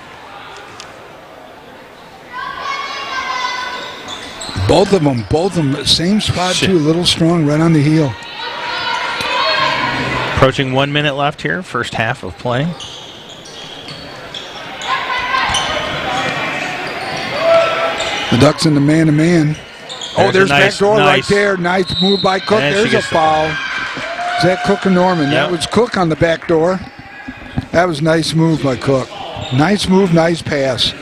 Both of them, same spot too, a little strong, right on the heel. Approaching 1 minute left here, first half of play. The Ducks in the man-to-man. There's nice, backdoor nice. right there. Nice move by Cook. And There's a foul. Is that Cook or Norman? Yep. That was Cook on the back door. That was nice move by Cook. Nice move, nice pass.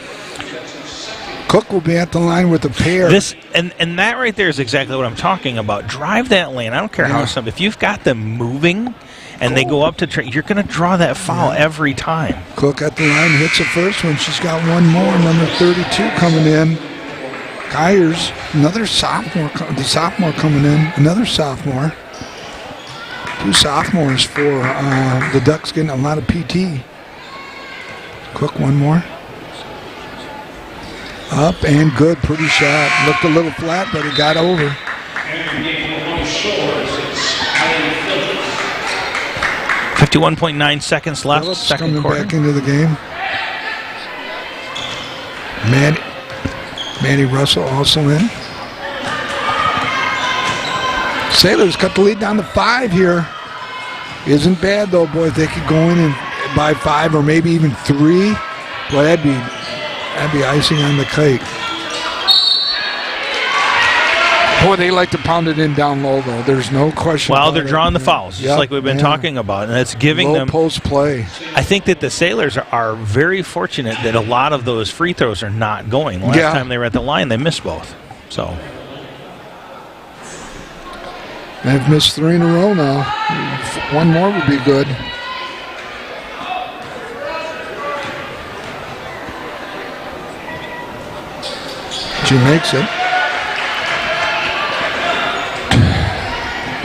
Cook will be at the line with a pair. This and that right there is exactly what I'm talking about. Drive that lane. I don't care how some. If you've got them moving and they go up to you're going to draw that foul every time. Cook at the line, hits the first one. She's got one more. Number 32 coming in. Kyers, another sophomore. The sophomore coming in. Another sophomore. 2 sophomores for the Ducks getting a lot of PT. Cook one more. Up and good, pretty shot. Looked a little flat, but it got over. 51.9 seconds left. Phillips Second coming quarter. back into the game. Manny Russell also in. Sailors cut the lead down to 5 here. Isn't bad though, boy. If they could go in and by 5 or maybe even 3, boy, that'd be icing on the cake. Boy, they like to pound it in down low though. There's no question. Well, about they're it. drawing the fouls, just like we've been talking about, and that's giving low them post play. I think that the Sailors are very fortunate that a lot of those free throws are not going. Last time they were at the line, they missed both. So they've missed 3 in a row now. One more would be good. She makes it.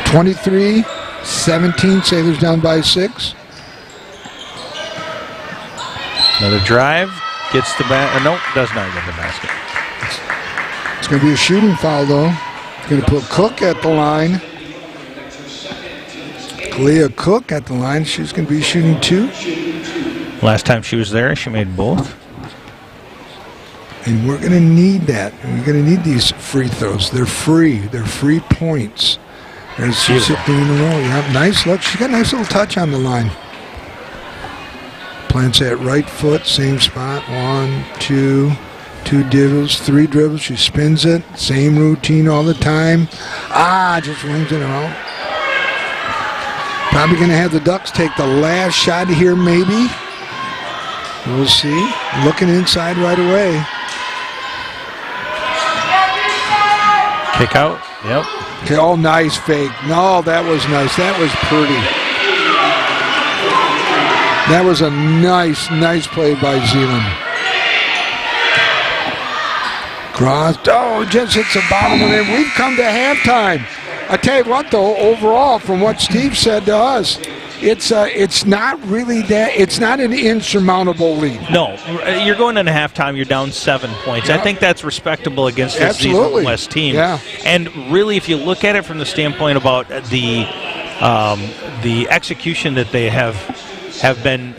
23-17, Sailors down by 6. another drive, gets the nope, does not get the basket. It's going to be a shooting foul though. Going to put Cook at the line. Kalia Cook at the line. She's going to be shooting 2. Last time she was there, she made both. And we're going to need that. We're going to need these free throws. They're free. They're free points. There's 16 in a row. Yeah, nice look. She got a nice little touch on the line. Plants that right foot, same spot. 1, 2, 2 dribbles, 3 dribbles. She spins it. Same routine all the time. Just wings it out. Probably going to have the Ducks take the last shot here, maybe. We'll see. Looking inside right away. Kick out. Yep. Okay, oh, nice fake. No, that was nice. That was pretty. That was a nice play by Zeeland. Cross. Oh, just hits the bottom of it. We've come to halftime. I tell you what, though, overall, from what Steve said to us, it's not really that. It's not an insurmountable lead. No, you're going into halftime. You're down 7 points. Yep. I think that's respectable against this Zeeland West team. Yeah. And really, if you look at it from the standpoint about the execution that they have been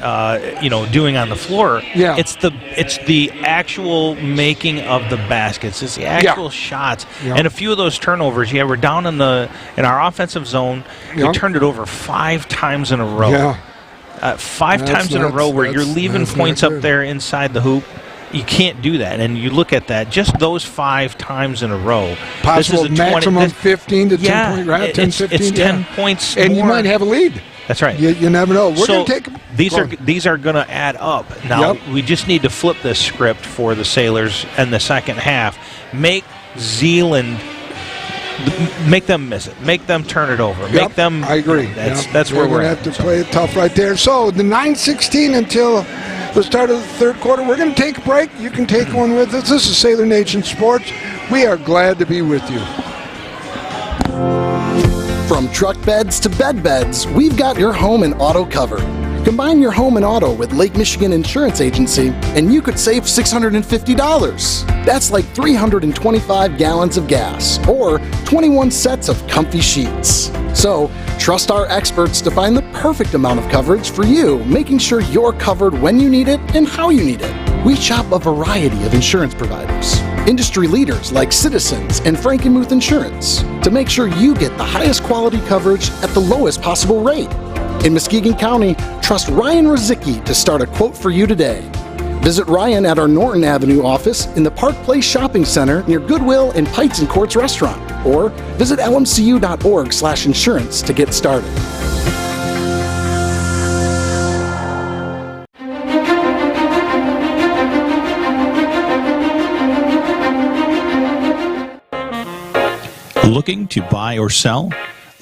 doing on the floor, it's the actual making of the baskets. It's the actual shots. And a few of those turnovers. We're down in our offensive zone. We turned it over 5 times in a row. 5 times in a row where you're leaving points up there inside the hoop. You can't do that. And you look at that, just those 5 times in a row. Possible this is a maximum 15 to 10 points, right? 10, it's 15, 10 points and more. you might have a lead. That's right. You never know. We're going to take them. These are going to add up. Now we just need to flip this script for the Sailors in the second half. Make Zeeland, make them miss it. Make them turn it over. Make them. I agree. That's where we're going to have to play it tough right there. So the 9:16 until the start of the third quarter. We're going to take a break. You can take one with us. This is Sailor Nation Sports. We are glad to be with you. From truck beds to bed beds, we've got your home and auto covered. Come Combine your home and auto with Lake Michigan Insurance Agency, and you could save $650. That's like 325 gallons of gas, or 21 sets of comfy sheets. So, trust our experts to find the perfect amount of coverage for you, making sure you're covered when you need it and how you need it. We shop a variety of insurance providers, industry leaders like Citizens and Frankenmuth Insurance, to make sure you get the highest quality coverage at the lowest possible rate. In Muskegon County, trust Ryan Rozicki to start a quote for you today. Visit Ryan at our Norton Avenue office in the Park Place Shopping Center near Goodwill and Pikes and Courts Restaurant, or visit lmcu.org/insurance to get started. Looking to buy or sell?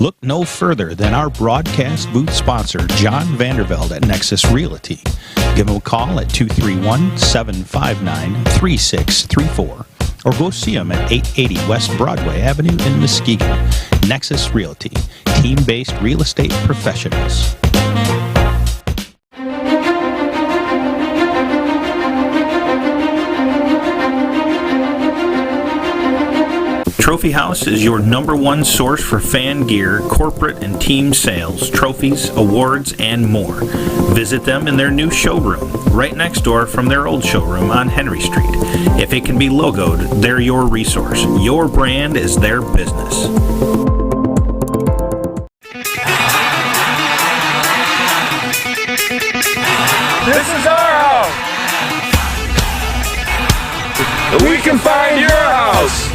Look no further than our broadcast booth sponsor, John Vandervelde at Nexus Realty. Give him a call at 231-759-3634 or go see him at 880 West Broadway Avenue in Muskegon. Nexus Realty, team-based real estate professionals. Trophy House is your #1 source for fan gear, corporate and team sales, trophies, awards, and more. Visit them in their new showroom, right next door from their old showroom on Henry Street. If it can be logoed, they're your resource. Your brand is their business. This is our house. We can find your house.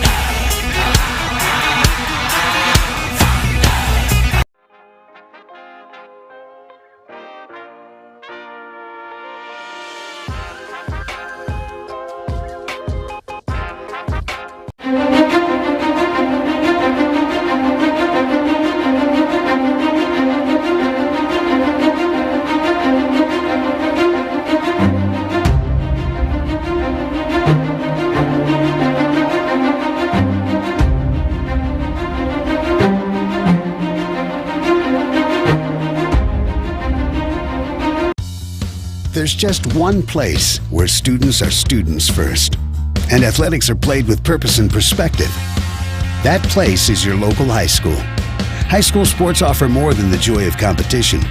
There's just one place where students are students first, and athletics are played with purpose and perspective. That place is your local high school. High school sports offer more than the joy of competition.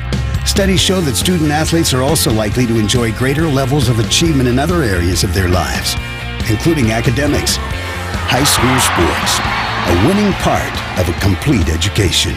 Studies show that student athletes are also likely to enjoy greater levels of achievement in other areas of their lives, including academics. High school sports, a winning part of a complete education.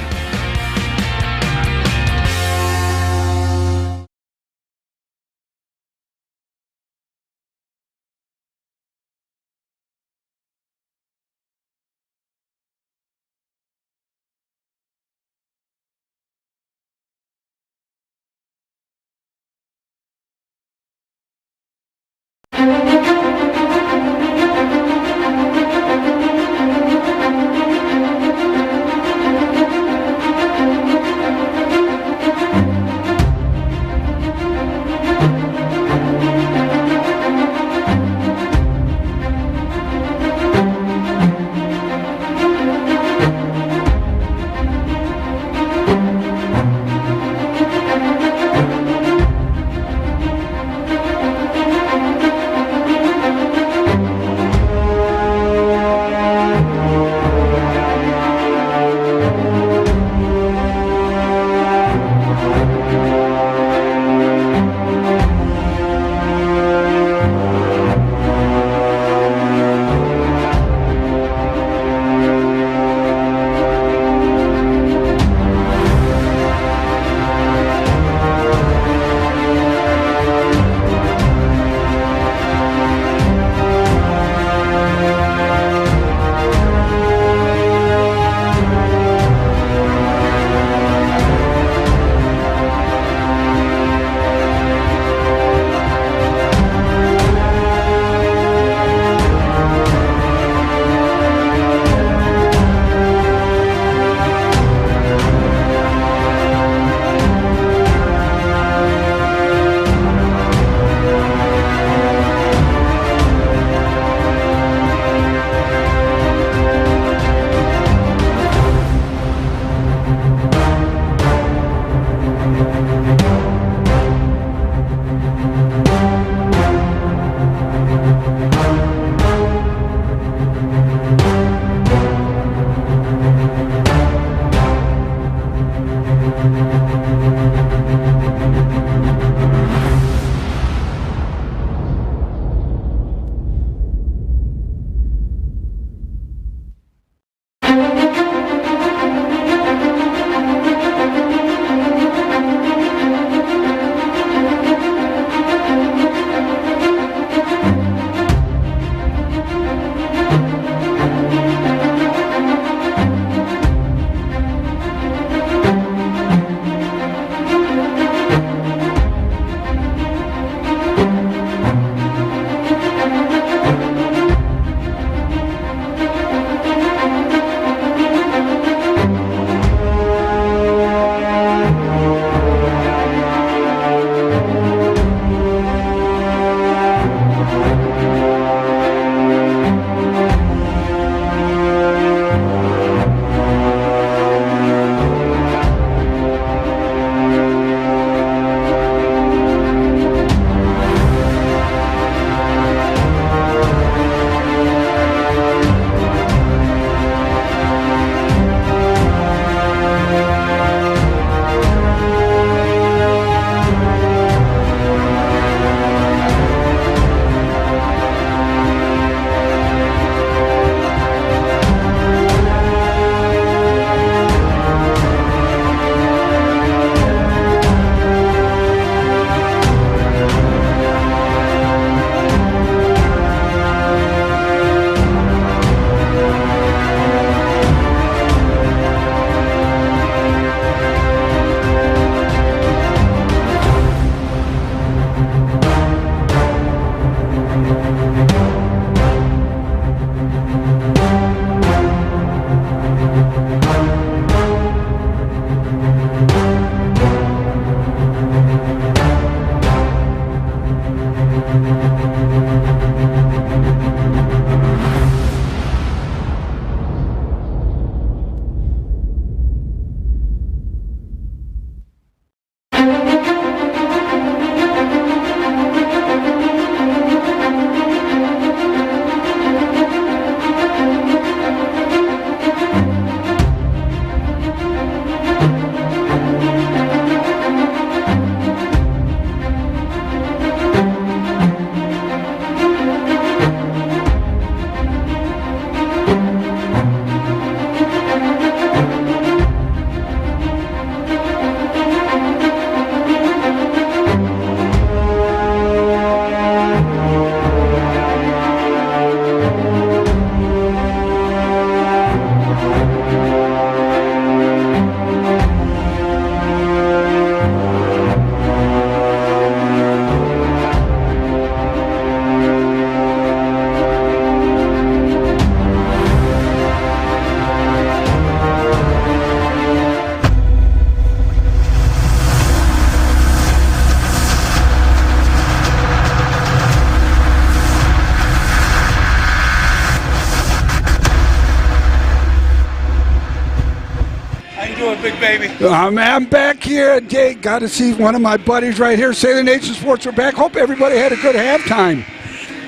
Big baby. I'm back here. Got to see one of my buddies right here. Sailor Nation Sports are back. Hope everybody had a good halftime.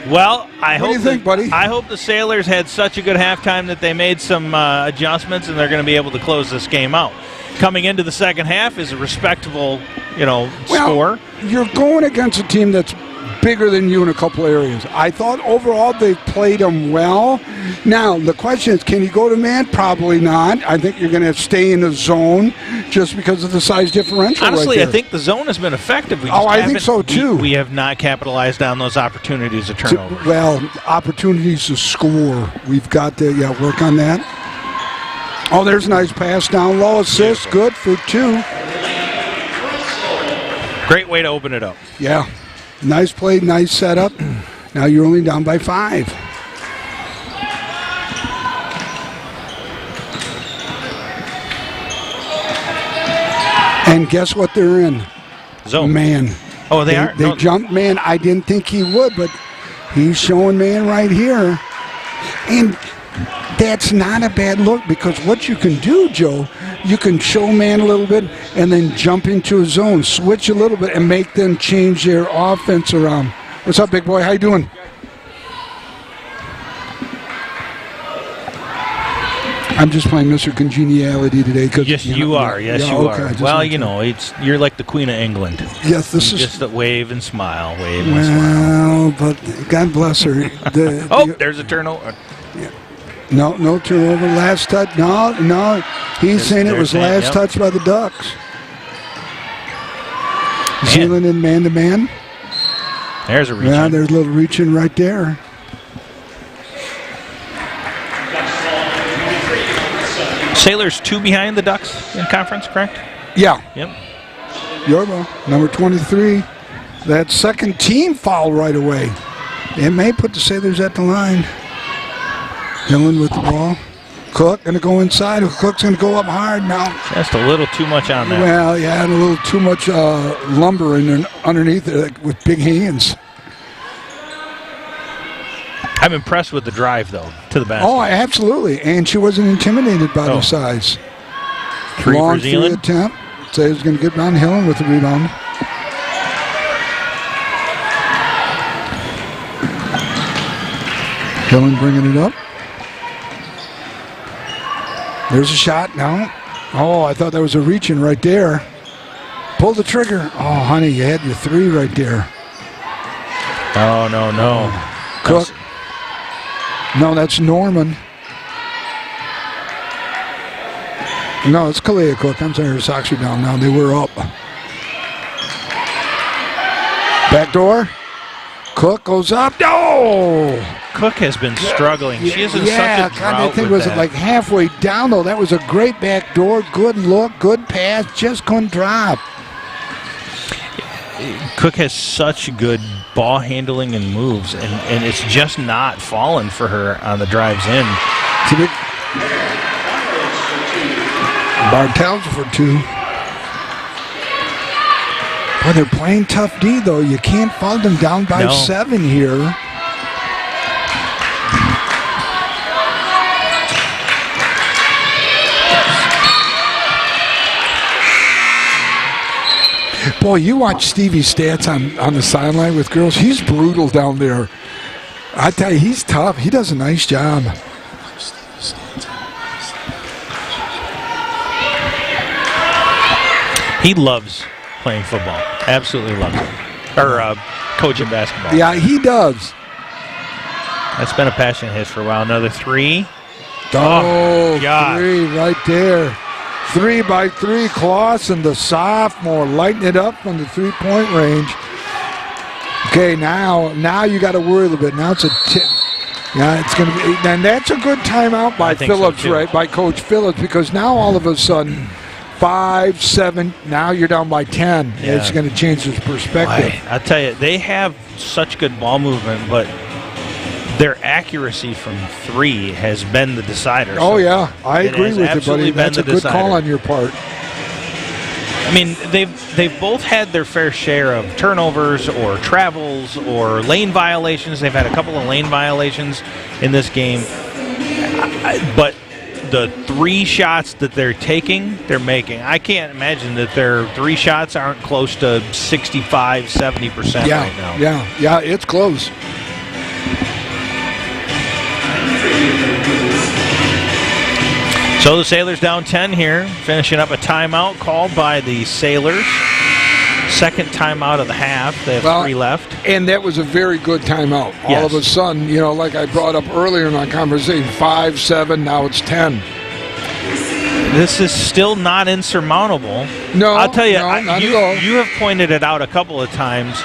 Well, I hope. What do you think, buddy? I hope the Sailors had such a good halftime that they made some adjustments and they're going to be able to close this game out. Coming into the second half is a respectable, score. You're going against a team that's bigger than you in a couple areas. I thought overall they played them well. Now, the question is, can you go to man? Probably not. I think you're going to stay in the zone just because of the size differential. Honestly, right I think the zone has been effective. I think so, too. We have not capitalized on those opportunities of turnover. Well, opportunities to score. We've got to work on that. Oh, there's a nice pass down low. Assist. Good for 2. Great way to open it up. Yeah. Nice play, nice setup. Now you're only down by 5. And guess what they're in? Zone. Man. Oh, they are? They jumped man. I didn't think he would, but he's showing man right here. And that's not a bad look because what you can do, Joe, you can show man a little bit and then jump into a zone, switch a little bit, and make them change their offense around. What's up, big boy? How you doing? I'm just playing Mr. Congeniality today. Yes, you are. Yes, you are. Well, you're like the Queen of England. Yes, this is just a wave and smile, wave and smile. Well, but God bless her. There's a turnover. Yeah. No turnover. Last touch. No. He's saying it was last touch by the Ducks. Zeeland in man-to-man. There's a reach. Yeah, there's a little reach-in right there. Sailors 2 behind the Ducks in conference, correct? Yeah. Yep. Yorba, number 23. That second team foul right away. It may put the Sailors at the line. Hillen with the ball. Cook going to go inside. Cook's going to go up hard now. Just a little too much on that. Well, yeah, and a little too much lumber underneath it with big hands. I'm impressed with the drive, though, to the basket. Oh, absolutely. And she wasn't intimidated by the size. 3 Long for Zeeland. attempt. Sailors going to get down Hillen with the rebound. Hillen bringing it up. There's a shot now. Oh, I thought that was a reach-in right there. Pull the trigger. Oh, honey, you had your 3 right there. Oh, no. Cook. No, that's Norman. No, it's Kalea Cook. I'm sorry, her socks are down now. They were up. Back door. Cook goes up. No! Cook has been struggling. She is in such a drought I think was it like halfway down, though. That was a great back door. Good look, good pass. Just couldn't drop. Cook has such good ball handling and moves, and it's just not falling for her on the drives in. Bartels for 2. Well, they're playing tough D, though. You can't foul them down by 7 here. Boy, you watch Stevie's stats on the sideline with girls. He's brutal down there. I tell you, he's tough. He does a nice job. He loves playing football. Absolutely loves it. Or coaching basketball. Yeah, he does. That's been a passion of his for a while. Another 3. Oh, God. 3 right there. 3 by 3. Clausen, the sophomore, lighting it up from the 3-point range. Okay, now you got to worry a little bit. Now it's a tip. Yeah, it's going to be, and that's a good timeout by Phillips, so right? By Coach Phillips, because now all of a sudden, 5, 7. Now you're down by 10. Yeah. It's going to change his perspective. I tell you, they have such good ball movement, but their accuracy from 3 has been the decider. Oh, yeah. I agree with you, buddy. That's a good call on your part. I mean, they've both had their fair share of turnovers or travels or lane violations. They've had a couple of lane violations in this game. But the 3 shots that they're taking, they're making. I can't imagine that their 3 shots aren't close to 65, 70% right now. Yeah, it's close. So the Sailors down 10 here, finishing up a timeout called by the Sailors. Second timeout of the half. They have 3 left. And that was a very good timeout. Yes. All of a sudden, like I brought up earlier in our conversation, 5, 7, now it's 10. This is still not insurmountable. No, I'll tell you, not at all. You have pointed it out a couple of times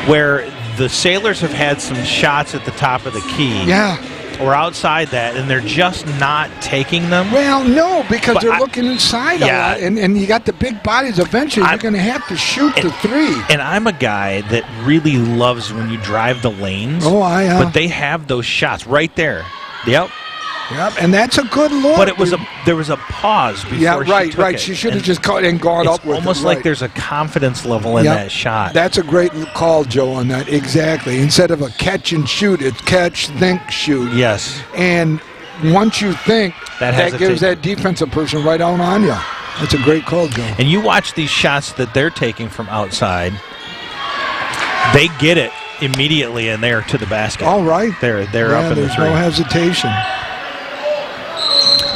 where the Sailors have had some shots at the top of the key. Yeah. Or outside that, and they're just not taking them. Well, no, because they're looking inside a lot, and you got the big bodies. Eventually, you're going to have to shoot the 3. And I'm a guy that really loves when you drive the lanes. Oh, But they have those shots right there. Yep. Yep, and that's a good look. But there was a pause before she took it. She should have just caught and gone up with it. It's almost like there's a confidence level in that shot. That's a great call, Joe, on that. Exactly. Instead of a catch and shoot, it's catch, think, shoot. Yes. And once you think, that gives that defensive person right on you. That's a great call, Joe. And you watch these shots that they're taking from outside. They get it immediately, and they're to the basket. All right. They're up in the 3. There's no hesitation.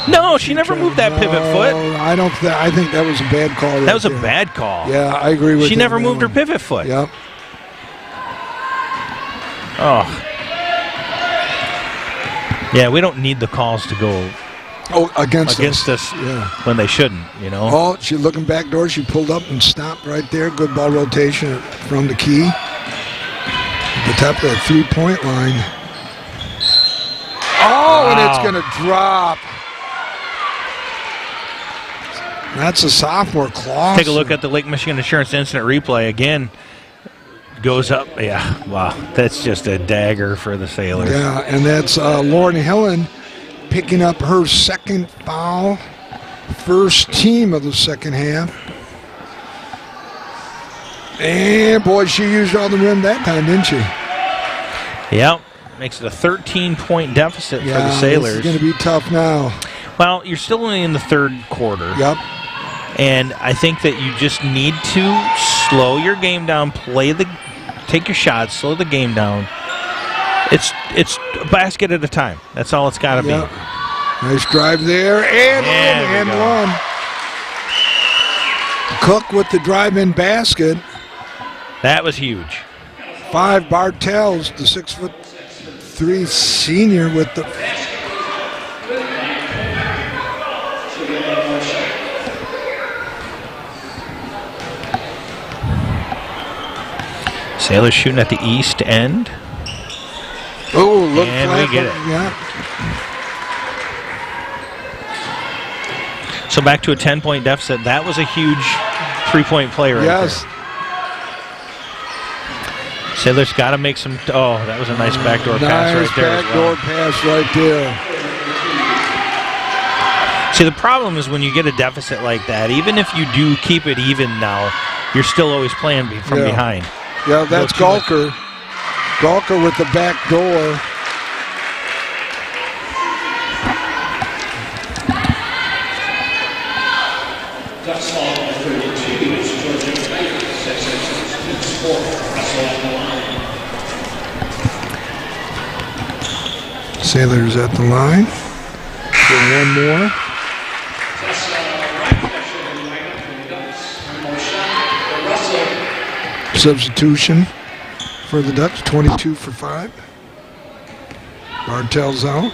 No, she never moved that pivot foot. I think that was a bad call. That was a bad call. Yeah, I agree with you. She never moved her pivot foot. Yep. Oh. Yeah, we don't need the calls to go against us when they shouldn't, Oh, she's looking back door. She pulled up and stopped right there. Good ball rotation from the key. At the top of that 3-point line. Oh, and it's going to drop. That's a sophomore Clausen. Take a look at the Lake Michigan Insurance Incident Replay again. Goes up. Yeah, wow. That's just a dagger for the Sailors. Yeah, and that's Lauren Hillen picking up her 2nd foul. First team of the second half. And, boy, she used all the rim that time, didn't she? Yep. Makes it a 13-point deficit for the Sailors. It's going to be tough now. Well, you're still only in the 3rd quarter. Yep. And I think that you just need to slow your game down, take your shots, slow the game down. It's a basket at a time. That's all it's got to be. Nice drive there, and one. Cook with the drive-in basket. That was huge. 5 Bartels, the 6'3" senior with the. Sailors shooting at the east end. Oh, look. And we get it. Yeah. So back to a 10-point deficit. That was a huge 3-point play right there. Sailors got to make some. Oh, that was a nice backdoor pass right there. Nice backdoor pass right there. See, the problem is when you get a deficit like that, even if you do keep it even now, you're still always playing from behind. Yeah, that's Gulker. Gulker with the back door. Ducks ball number 32 is Georgia Baker. 6-6-6-4. Russell on the line. Sailors at the line for one more. That's right pressure in the lineup for the Ducks. One more shot for Russell. Substitution for the Ducks, 22 for 5. Bartel's out.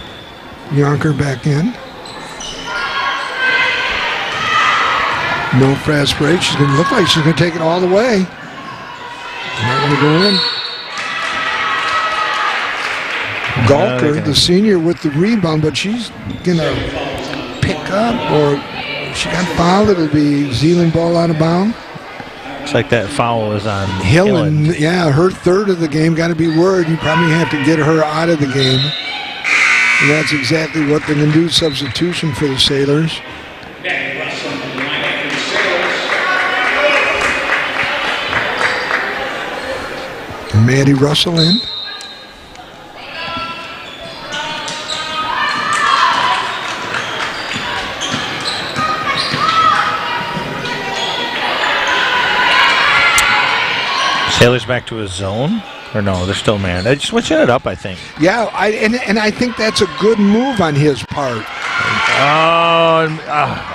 Yonker back in. No fast break. She's going to look like she's going to take it all the way. Not going to go in. Gulker, the senior, with the rebound, but she's going to pick up, or she got fouled. It'll be Zeeland ball out of bounds. Looks like that foul is on Hillen. Yeah, her third of the game. Got to be worried. You probably have to get her out of the game. And that's exactly what they're going to do. Substitution for the Sailors. Back Russell in the lineup for the Sailors. Maddie Russell in. Sailors back to a zone? Or no, they're still man. They're switching it up, I think. Yeah, and I think that's a good move on his part.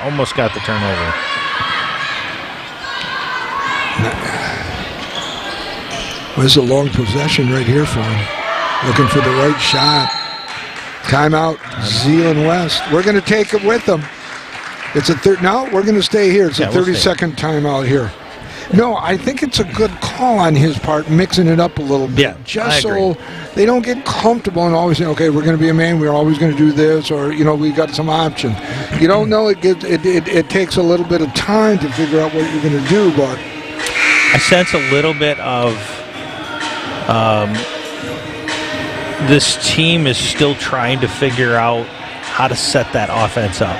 Almost got the turnover. Well, this is a long possession right here for him. Looking for the right shot. Timeout, Zeeland West. We're going to take it with them. It's a no, we're going to stay here. It's a 30-second timeout here. No, I think it's a good call on his part, mixing it up a little bit. Yeah, just so they don't get comfortable and always say, okay, we're going to be a man, we're always going to do this, or, we got some option. You don't know, it takes a little bit of time to figure out what you're going to do, but I sense a little bit of this team is still trying to figure out how to set that offense up.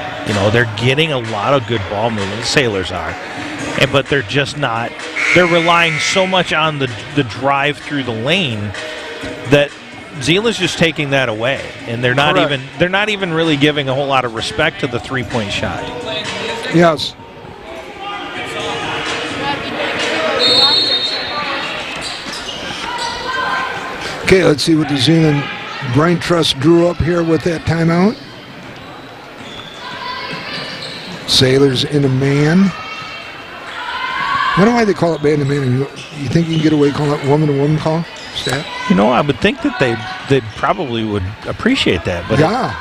They're getting a lot of good ball movement, the Sailors are. But they're just not. They're relying so much on the drive through the lane that Zeeland's just taking that away, and they're not even really giving a whole lot of respect to the 3-point shot. Yes. Okay, let's see what the Zeeland Brain Trust drew up here with that timeout. Sailors in a man. I don't know why they call it man to man. You think you can get away calling it woman to woman call? Stat? I would think that they probably would appreciate that, but yeah,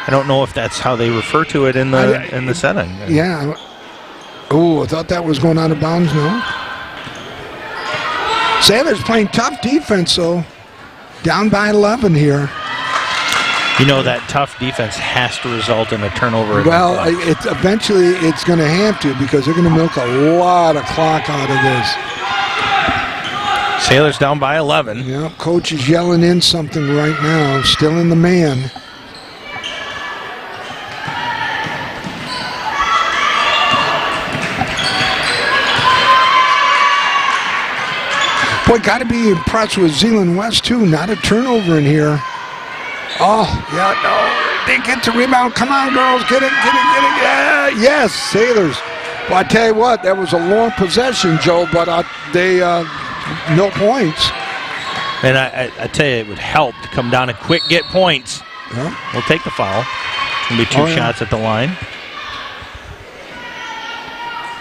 I don't know if that's how they refer to it in the setting. Yeah. Oh, I thought that was going out of bounds. No. Sailors playing tough defense, though. Down by 11 here. That tough defense has to result in a turnover. Well, eventually it's going to have to, because they're going to milk a lot of clock out of this. Sailors down by 11. Yeah, coach is yelling in something right now. Still in the man. Boy, got to be impressed with Zeeland West, too. Not a turnover in here. Oh, yeah, no. They get the rebound. Come on, girls. Get it. Yeah, yes, Sailors. Well, I tell you what, that was a long possession, Joe, but no points. And I tell you, it would help to come down and quick get points. Yeah. We'll take the foul. It's going to be two shots at the line.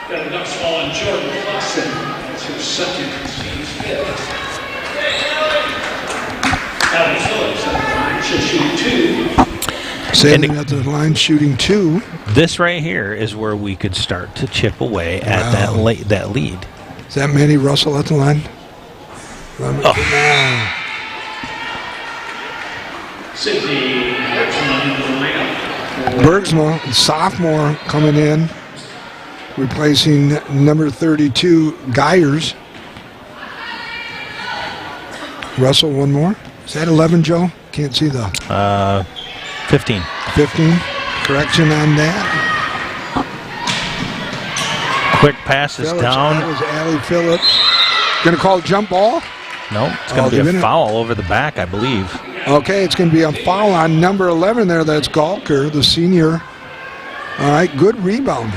Got a Ducks ball on Jordan Clausen. That's her second. She's fifth. Alex Phillips at the line. She'll shoot 2. Sailing at the line, shooting 2. This right here is where we could start to chip away at that lead. Is that Manny Russell at the line? Sydney Bergsma in the lineup. Bergsma, sophomore, coming in, replacing number 32, Geyers. Russell, one more. Is that 11, Joe? Can't see the... 15. 15. Correction on that. Quick passes Phillips, down. that was Allie Phillips. Going to call jump ball? No, it's going to be a foul over the back, I believe. Okay, it's going to be a foul on number 11 there. That's Galker, the senior. All right, good rebound.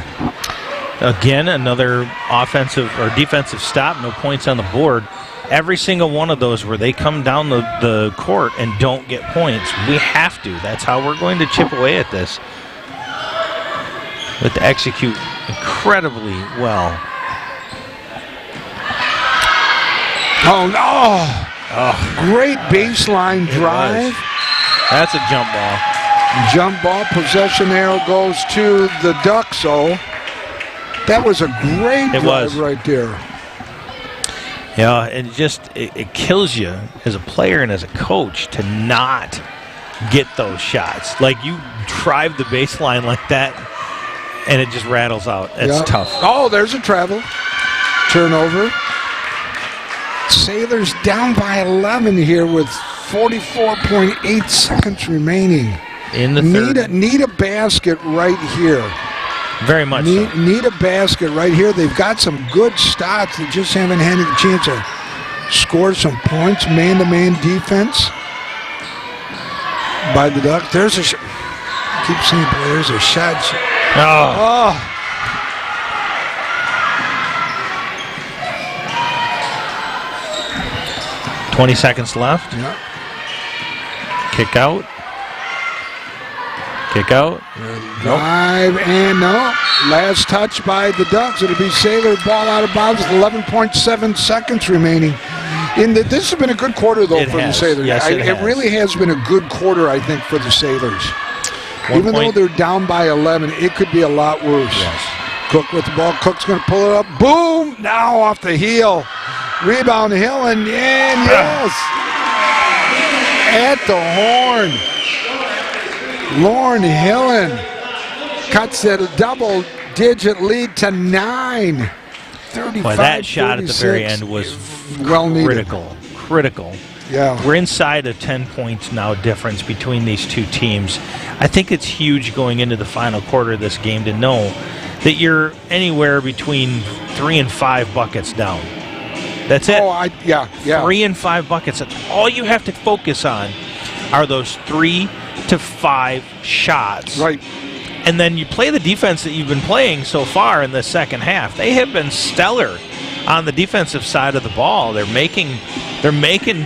Again, another offensive or defensive stop, no points on the board. Every single one of those where they come down the court and don't get points, we have to. That's how we're going to chip away at this. We have to execute incredibly well. Oh, no. Great baseline drive. That's a jump ball. Jump ball. Possession arrow goes to the Ducks, that was a great drive right there. Yeah, and it kills you as a player and as a coach to not get those shots. Like, you drive the baseline like that, and it just rattles out. It's tough. Oh, there's a travel. Turnover. Sailors down by 11 here with 44.8 seconds remaining. In the third. Need a basket right here. Very much so. Need a basket right here. They've got some good shots. They just haven't had a chance to score some points. Man-to-man defense by the Ducks. There's a shot. Keep saying, boy, there's a shot. Oh. 20 seconds left. Yeah. Kick out. Kick out. Drive and no. Last touch by the Ducks. It'll be Sailor ball out of bounds with 11.7 seconds remaining. This has been a good quarter, though, for the Sailors. Yes, it really has been a good quarter, I think, for the Sailors. Even though they're down by 11, it could be a lot worse. Yes. Cook with the ball. Cook's going to pull it up. Boom! Now off the heel. Rebound Hill, and yes! At the horn. Lauren Hillen cuts it a double-digit lead to 9. 35, Boy, that shot 36. at the very end was critical. Yeah. We're inside of 10 points now difference between these two teams. I think it's huge going into the final quarter of this game to know that you're anywhere between 3 and 5 buckets down. That's it. 3 and 5 buckets. That's all you have to focus on are those 3 to 5 shots. Right. And then you play the defense that you've been playing so far in the second half. They have been stellar on the defensive side of the ball. They're making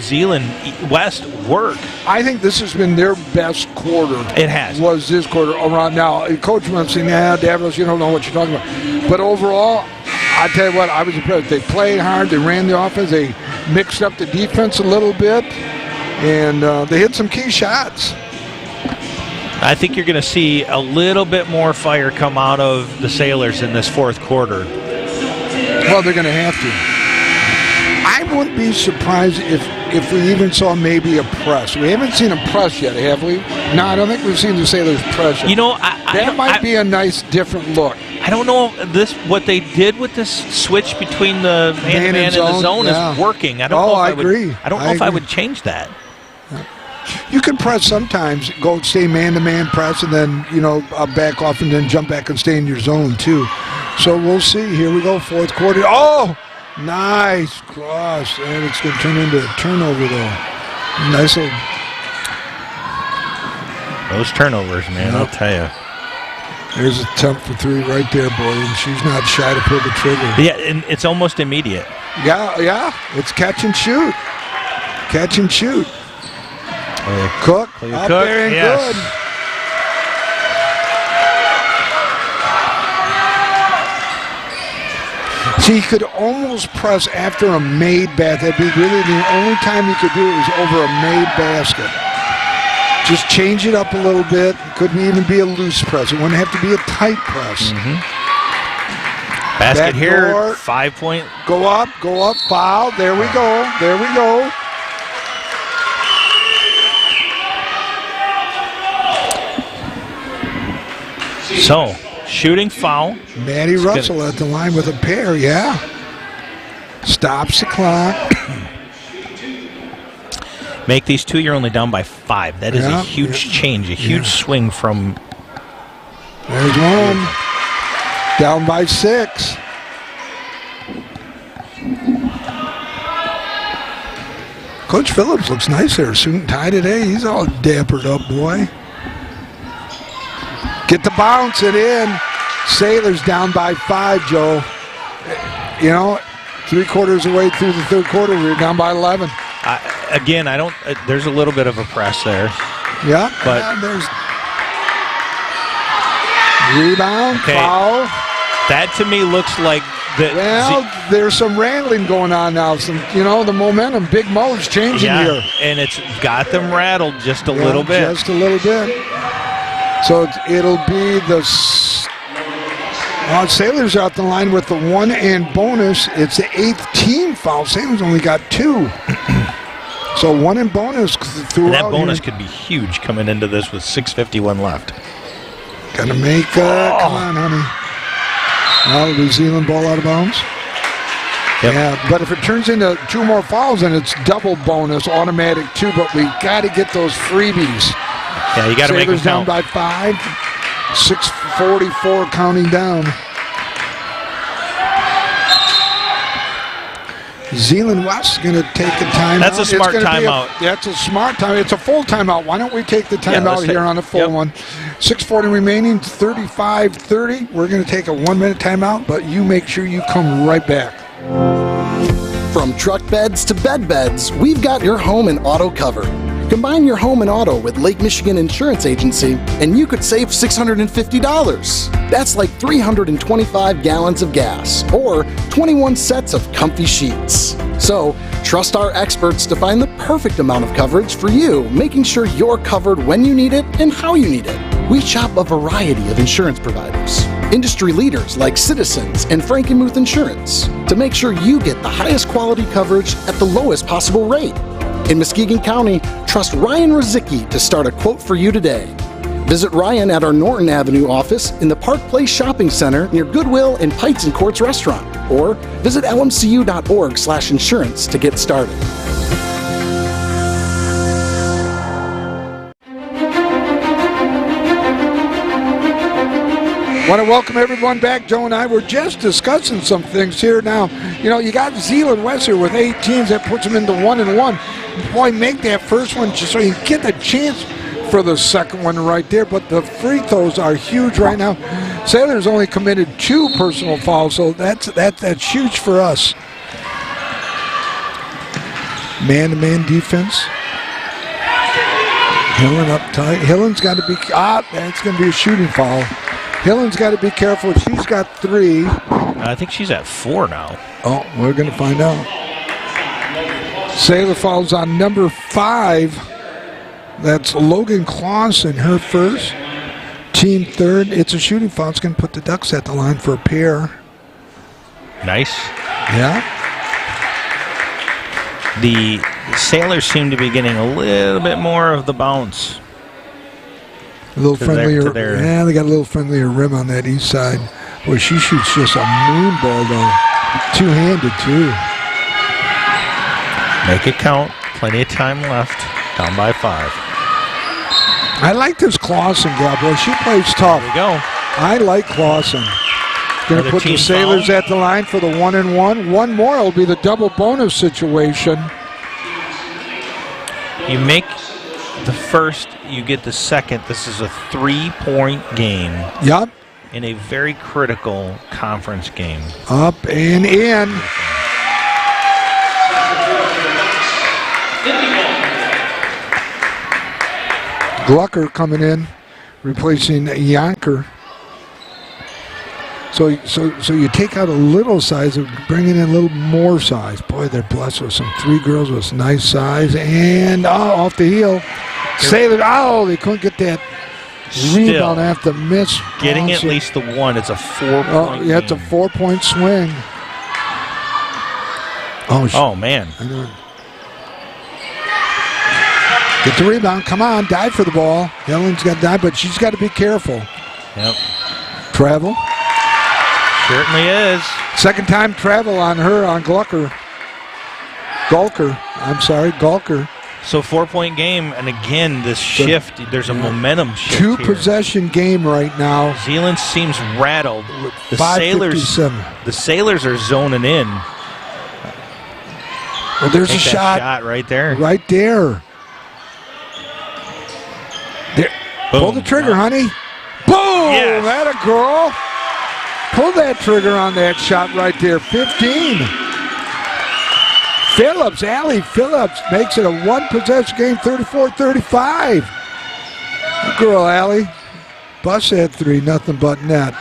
Zeeland West work. I think this has been their best quarter. It has. Was this quarter around now? Coach must say, Davros, you don't know what you're talking about. But overall, I tell you what, I was impressed. They played hard. They ran the offense. They mixed up the defense a little bit. And they hit some key shots. I think you're going to see a little bit more fire come out of the Sailors in this fourth quarter. Well, they're going to have to. I wouldn't be surprised if we even saw maybe a press. We haven't seen a press yet, have we? No, I don't think we've seen the Sailors press yet. You know, that might be a nice, different look. I don't know if what they did with this switch between the man-to-man and the zone is working. I don't know if I would change that. You can press sometimes, stay man-to-man press, and then, back off and then jump back and stay in your zone, too. So we'll see. Here we go, fourth quarter. Oh, nice cross. And it's going to turn into a turnover, though. Nice little. Those turnovers, man, I'll tell you. There's a attempt for 3 right there, boy, and she's not shy to pull the trigger. Yeah, and it's almost immediate. Yeah. It's catch and shoot. Catch and shoot. Cook up there and good. See, he could almost press after a made basket. That'd be really the only time he could do it was over a made basket. Just change it up a little bit. It couldn't even be a loose press. It wouldn't have to be a tight press. Mm-hmm. Basket here, 5 point. Go up, foul. There we go. So, shooting foul. Maddie Russell at the line with a pair, Stops the clock. Make these 2, you're only down by 5. That is a huge change, a huge swing from... There's one. Down by 6. Coach Phillips looks nice there. Suit and tie today. He's all dampered up, boy. Get the bounce it in. Sailors down by 5, Joe. You know, 3/4 away through the third quarter, we're down by 11. Again, I don't. There's a little bit of a press there. Yeah, but there's rebound, foul. That to me looks like that. Well, there's some rattling going on now. The momentum. Big Mo's changing here, and it's got them rattled just a little bit. Just a little bit. So it'll be the Sailors out the line with the 1 and bonus. It's the 8th team foul. Sailors only got 2. So 1 and bonus throughout. And that bonus could be huge coming into this with 6:51 left. Gotta make, come on, honey. Well, the Zeeland ball out of bounds. Yep. Yeah, but if it turns into 2 more fouls, then it's double bonus, automatic too. But we got to get those freebies. Yeah, you got to make them down count. by 5. 6:44 counting down. Zeeland West is going to take a timeout. That's a smart timeout. That's a smart time. It's a full timeout. Why don't we take the timeout here on a full one? 6:40 remaining, 35-30. We're going to take a 1-minute timeout, but you make sure you come right back. From truck beds to bed beds, we've got your home and auto covered. Combine your home and auto with Lake Michigan Insurance Agency, and you could save $650. That's like 325 gallons of gas, or 21 sets of comfy sheets. So, trust our experts to find the perfect amount of coverage for you, making sure you're covered when you need it and how you need it. We shop a variety of insurance providers, industry leaders like Citizens and Frankenmuth Insurance, to make sure you get the highest quality coverage at the lowest possible rate. In Muskegon County, trust Ryan Rozicki to start a quote for you today. Visit Ryan at our Norton Avenue office in the Park Place Shopping Center near Goodwill and Pikes and Courts Restaurant, or visit lmcu.org/insurance to get started. I want to welcome everyone back. Joe and I were just discussing some things here now. You got Zeeland West here with 8 teams. That puts them into 1-1. Boy, make that first one just so you get the chance for the second one right there. But the free throws are huge right now. Sailors only committed 2 personal fouls, so that's huge for us. Man-to-man defense. Hillen up tight. Hillen's got to be. That's going to be a shooting foul. Hillen's got to be careful. She's got 3. I think she's at 4 now. Oh, we're going to find out. Sailor fouls on number 5. That's Logan Clausen, her first. Team third. It's a shooting foul. It's going to put the Ducks at the line for a pair. Nice. Yeah. The Sailors seem to be getting a little bit more of the bounce. A little friendlier. Yeah, they got a little friendlier rim on that east side. Boy, she shoots just a moon ball, though. Two-handed, too. Make it count. Plenty of time left. Down by 5. I like this Clausen gal, boy. She plays tough. There we go. I like Clausen. Going to put the Sailors at the line for the 1-1. One more will be the double bonus situation. You make the first, you get the second. This is a 3-point game. Yup. In a very critical conference game. Up and in. Glucker coming in, replacing Yonker. So you take out a little size and bring in a little more size. Boy, they're blessed with some 3 girls with nice size. And off the heel. Sailors, they couldn't get that rebound after miss. Getting at least the 1. It's a 4-point yeah, it's a 4-point swing. Oh, man. Get the rebound. Come on, dive for the ball. Helen's got to dive, but she's got to be careful. Yep. Travel. Certainly is. Second time travel on her, on Gulker. So 4-point game, and again, this shift, there's a momentum shift 2 here. Possession game right now. Zeeland seems rattled. The 5:57. Sailors are zoning in. Well, there's Take a that shot right there. right there. There. Pull the trigger, honey. Boom! Yes. That a girl. Pull that trigger on that shot right there. 15. Phillips, Allie Phillips makes it a one-possession game, 34-35. Good girl, Allie. Bust that three, nothing but net.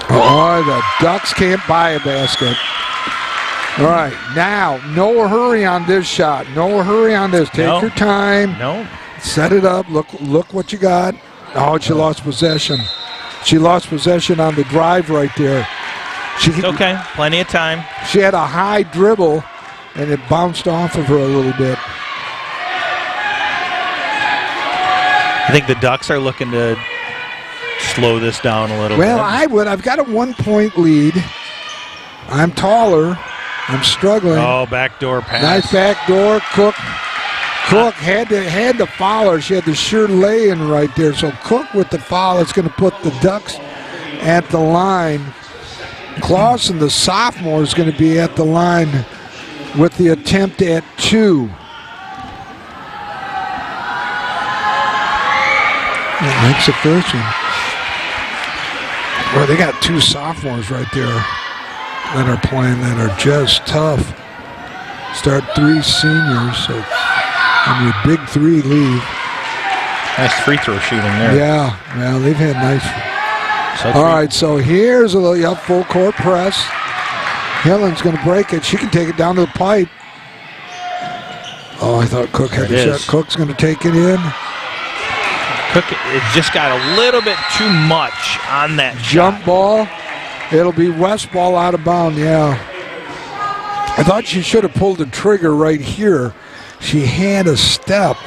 Oh, the Ducks can't buy a basket. All right, now, no hurry on this shot. No hurry on this. Take your time. No. Set it up. Look what you got. Oh, she lost possession. She lost possession on the drive right there. It's okay. Plenty of time. She had a high dribble, and it bounced off of her a little bit. I think the Ducks are looking to slow this down a little bit. Well, I would. I've got a 1-point lead. I'm taller. I'm struggling. Oh, backdoor pass. Nice backdoor. Cook had to foul her. She had the sure lay-in right there. So Cook with the foul is going to put the Ducks at the line. Clausen, the sophomore, is going to be at the line with the attempt at 2. That makes the first one. Well, they got 2 sophomores right there that are playing that are just tough. Start 3 seniors, so when your big 3 leave. Nice free throw shooting there. Yeah, well, they've had nice. All right, so here's a little full court press. Helen's going to break it. She can take it down to the pipe. Oh, I thought Cook had the shot. Cook's going to take it in. Cook, it just got a little bit too much on that jump ball. It'll be West ball out of bounds, yeah. I thought she should have pulled the trigger right here. She had a step.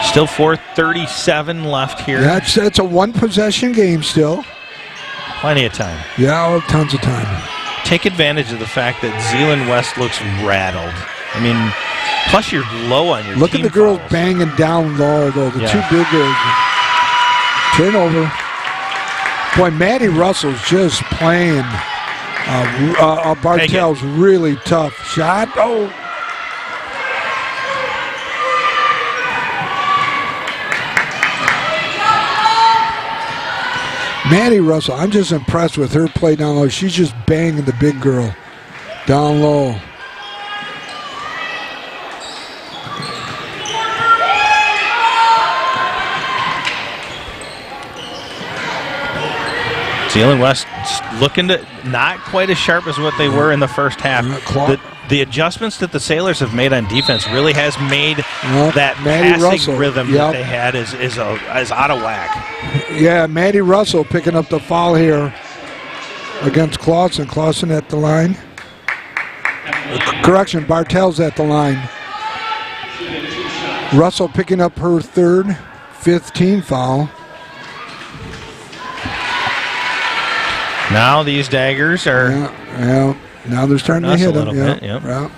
Still 4:37 left here. That's a one-possession game still. Plenty of time. Yeah, tons of time. Take advantage of the fact that Zeeland West looks rattled. I mean, plus you're low on your Look team at the girls fouls. banging down low, though. The 2 big girls. Turnover. Boy, Maddie Russell's just playing. Bartell's really tough. Shot. Oh. Maddie Russell, I'm just impressed with her play down low. She's just banging the big girl down low. Zeeland West looking to not quite as sharp as what they were in the first half. The adjustments that the Sailors have made on defense really has made that passing rhythm that they had is out of whack. Yeah, Maddie Russell picking up the foul here against Clausen. Clausen at the line. Correction, Bartell's at the line. Russell picking up her 3rd, 5th team foul. Now these daggers are... Yeah, now they're starting to hit them. Yeah.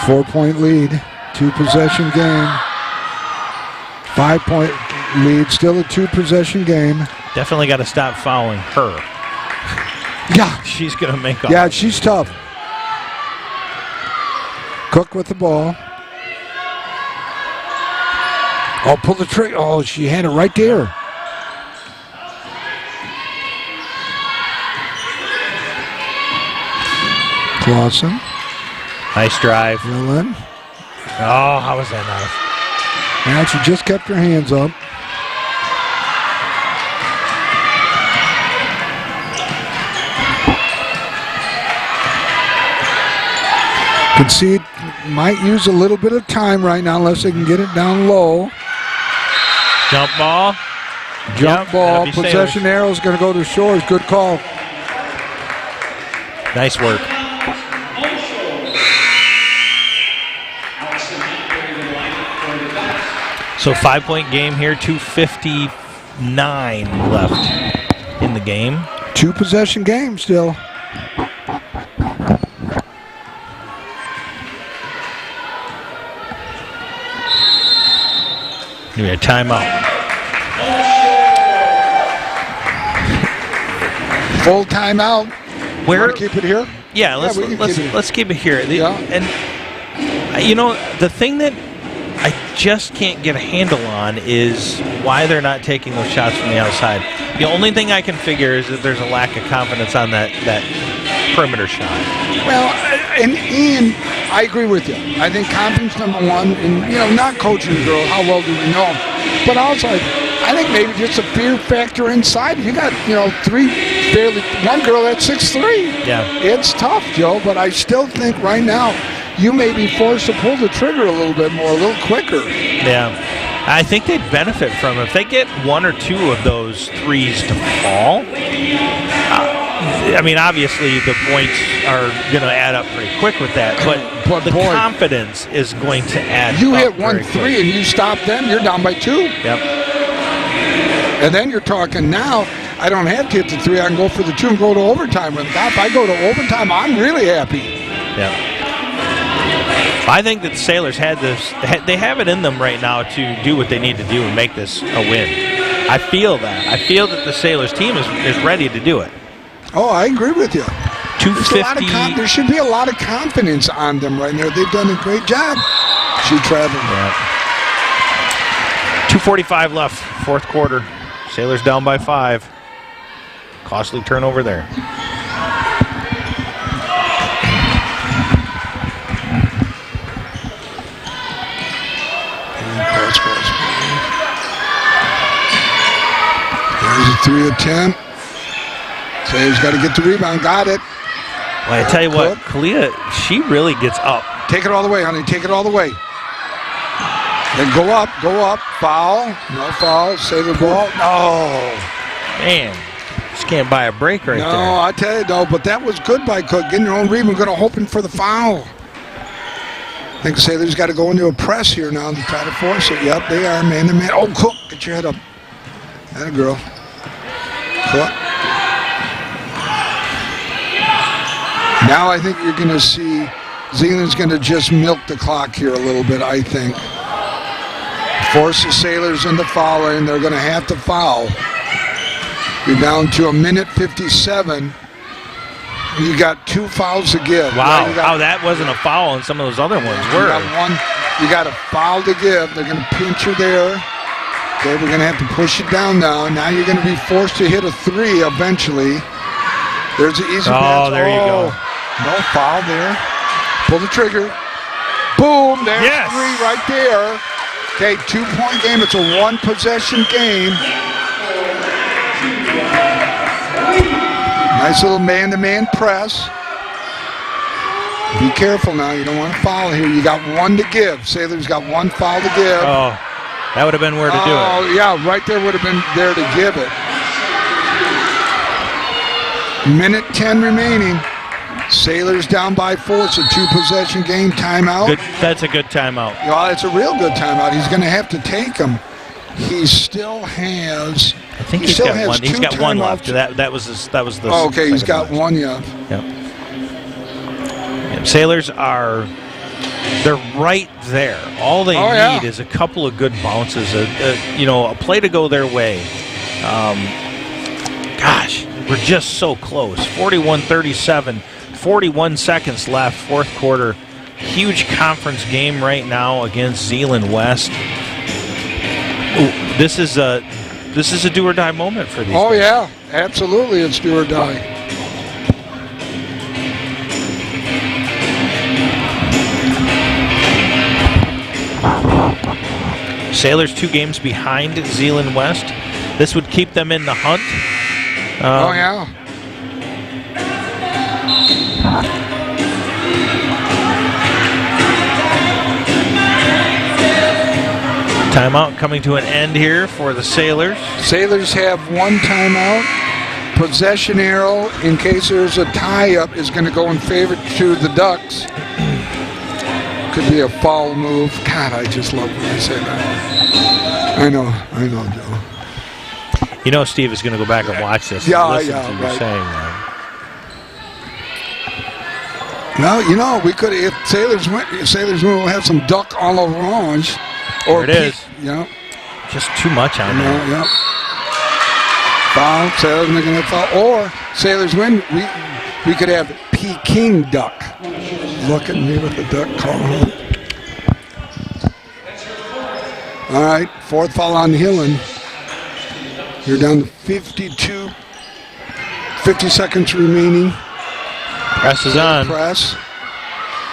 4-point lead, 2-possession game. 5-point lead, still a 2-possession game. Definitely got to stop fouling her. Yeah. She's going to make all. Yeah, she's tough. Cook with the ball. Oh, pull the trigger. Oh, she had it right there. Clausen. Nice drive. Zeeland. Oh, how was that not? Now she just kept her hands up. Concede might use a little bit of time right now unless they can get it down low. Jump ball. Jump ball. Possession arrow is going to go to Shores. Good call. Nice work. So 5-point game here, 2:59 left in the game. 2-possession game still. Give me a timeout. Full timeout. Where? You want to keep it here? Yeah, let's keep it here. And the thing that I just can't get a handle on is why they're not taking those shots from the outside. The only thing I can figure is that there's a lack of confidence on that perimeter shot. Well, and I agree with you. I think confidence number one, and not coaching the girl. How well do we know? But also, I think maybe just a fear factor inside. You got one girl that's 6'3". Yeah, it's tough, Joe. But I still think right now you may be forced to pull the trigger a little bit more, a little quicker. Yeah, I think they'd benefit from if they get one or two of those threes to fall. Obviously the points are going to add up pretty quick with that, but the confidence is going to add. You up hit 1-3 and you stop them, you're down by 2. Yep. And then you're talking now. I don't have to hit the 3. I can go for the 2 and go to overtime with that. If I go to overtime, I'm really happy. Yeah. I think that the Sailors they have it in them right now to do what they need to do and make this a win. I feel that. I feel that the Sailors team is ready to do it. Oh, I agree with you. 250. There should be a lot of confidence on them right now. They've done a great job. She traveled. Yeah. 2:45 left, fourth quarter. Sailors down by 5. Costly turnover there. There's a 3 attempt. Sailors got to get the rebound. Got it. Well, I tell you what, Kalia, she really gets up. Take it all the way, honey. Take it all the way. Then go up. Foul. No foul. Save the ball. No. Man, just can't buy a break right there. No, I tell you, though, but that was good by Cook. Getting your own rebound. Going to hoping for the foul. I think the Sailors got to go into a press here now to try to force it. Yep, they are man to man. Oh, Cook, get your head up. That a girl. Cook. Now I think you're going to see Zeeland's going to just milk the clock here a little bit, I think. Force the Sailors into fouling. They're going to have to foul. You're down to 1:57. You got 2 fouls to give. Wow, that wasn't a foul, and some of those other ones were. You got a foul to give. They're going to pinch her there. Okay, we're going to have to push it down now. Now you're going to be forced to hit a 3 eventually. There's the easy pass. Oh, there you go. No foul there. Pull the trigger. Boom, there's 3 right there. Okay, 2-point game. It's a 1-possession game. Nice little man-to-man press. Be careful now. You don't want to foul here. You got 1 to give. Sailors got 1 foul to give. Oh, that would have been where to do it. Oh, yeah, right there would have been there to give it. 1:10 remaining. Sailors down by 4. It's a 2-possession game. Timeout. That's a good timeout. Well, it's a real good timeout. He's going to have to take them. He still has. I think he's got one. He's got 1 left. That was the. Oh, okay, he's got 1. Yeah. Yep. Sailors they're right there. All they need is a couple of good bounces. A play to go their way. Gosh, we're just so close. 41-37. 41 seconds left, fourth quarter. Huge conference game right now against Zeeland West. Ooh, this is a do or die moment for these guys. Yeah, absolutely, it's do or die. Sailors 2 games behind Zeeland West. This would keep them in the hunt. Timeout coming to an end here for the Sailors. Sailors have 1 timeout. Possession arrow, in case there's a tie-up, is going to go in favor to the Ducks. Could be a foul move. God, I just love when I say that. I know, Joe. You know Steve is going to go back and watch this. Yeah, listen to you right. saying that. No, we could, if Sailors win, we'll have some duck à l'orange. There it is. Yeah. Just too much on there. Yeah. Foul. Sailors making a foul. Or Sailors win. We could have Peking duck. Look at me with the duck call. All right, 4th foul on Hillen. You're down to 52. 50 seconds remaining. Press is on. Press.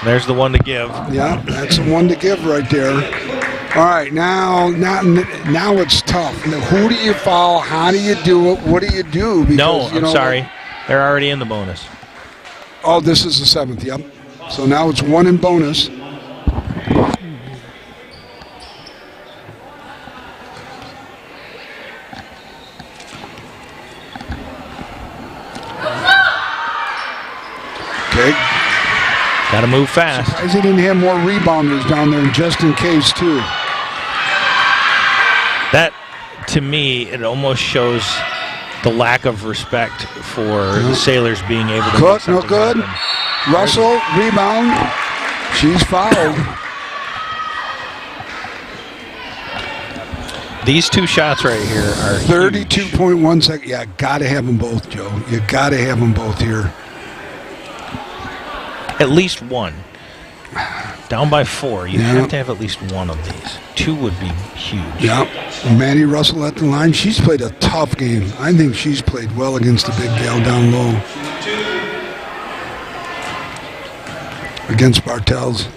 There's the one to give. Yeah, that's the one to give right there. All right, now it's tough. Now, who do you foul? How do you do it? What do you do? Because, I'm sorry. They're already in the bonus. Oh, this is the 7th, yep. So now it's 1 in bonus. Okay. Got to move fast. Surprised he didn't have more rebounders down there just in case, too. That, to me, it almost shows the lack of respect for the Sailors being able to Cook, no good. Happen. Russell, rebound. She's fouled. These 2 shots right here are 32.1 seconds. Yeah, got to have them both, Joe. You got to have them both here. At least one. Down by 4. You have to have at least one of these. 2 would be huge. Yeah. Maddie Russell at the line. She's played a tough game. I think she's played well against the big gal down low. Against Bartels.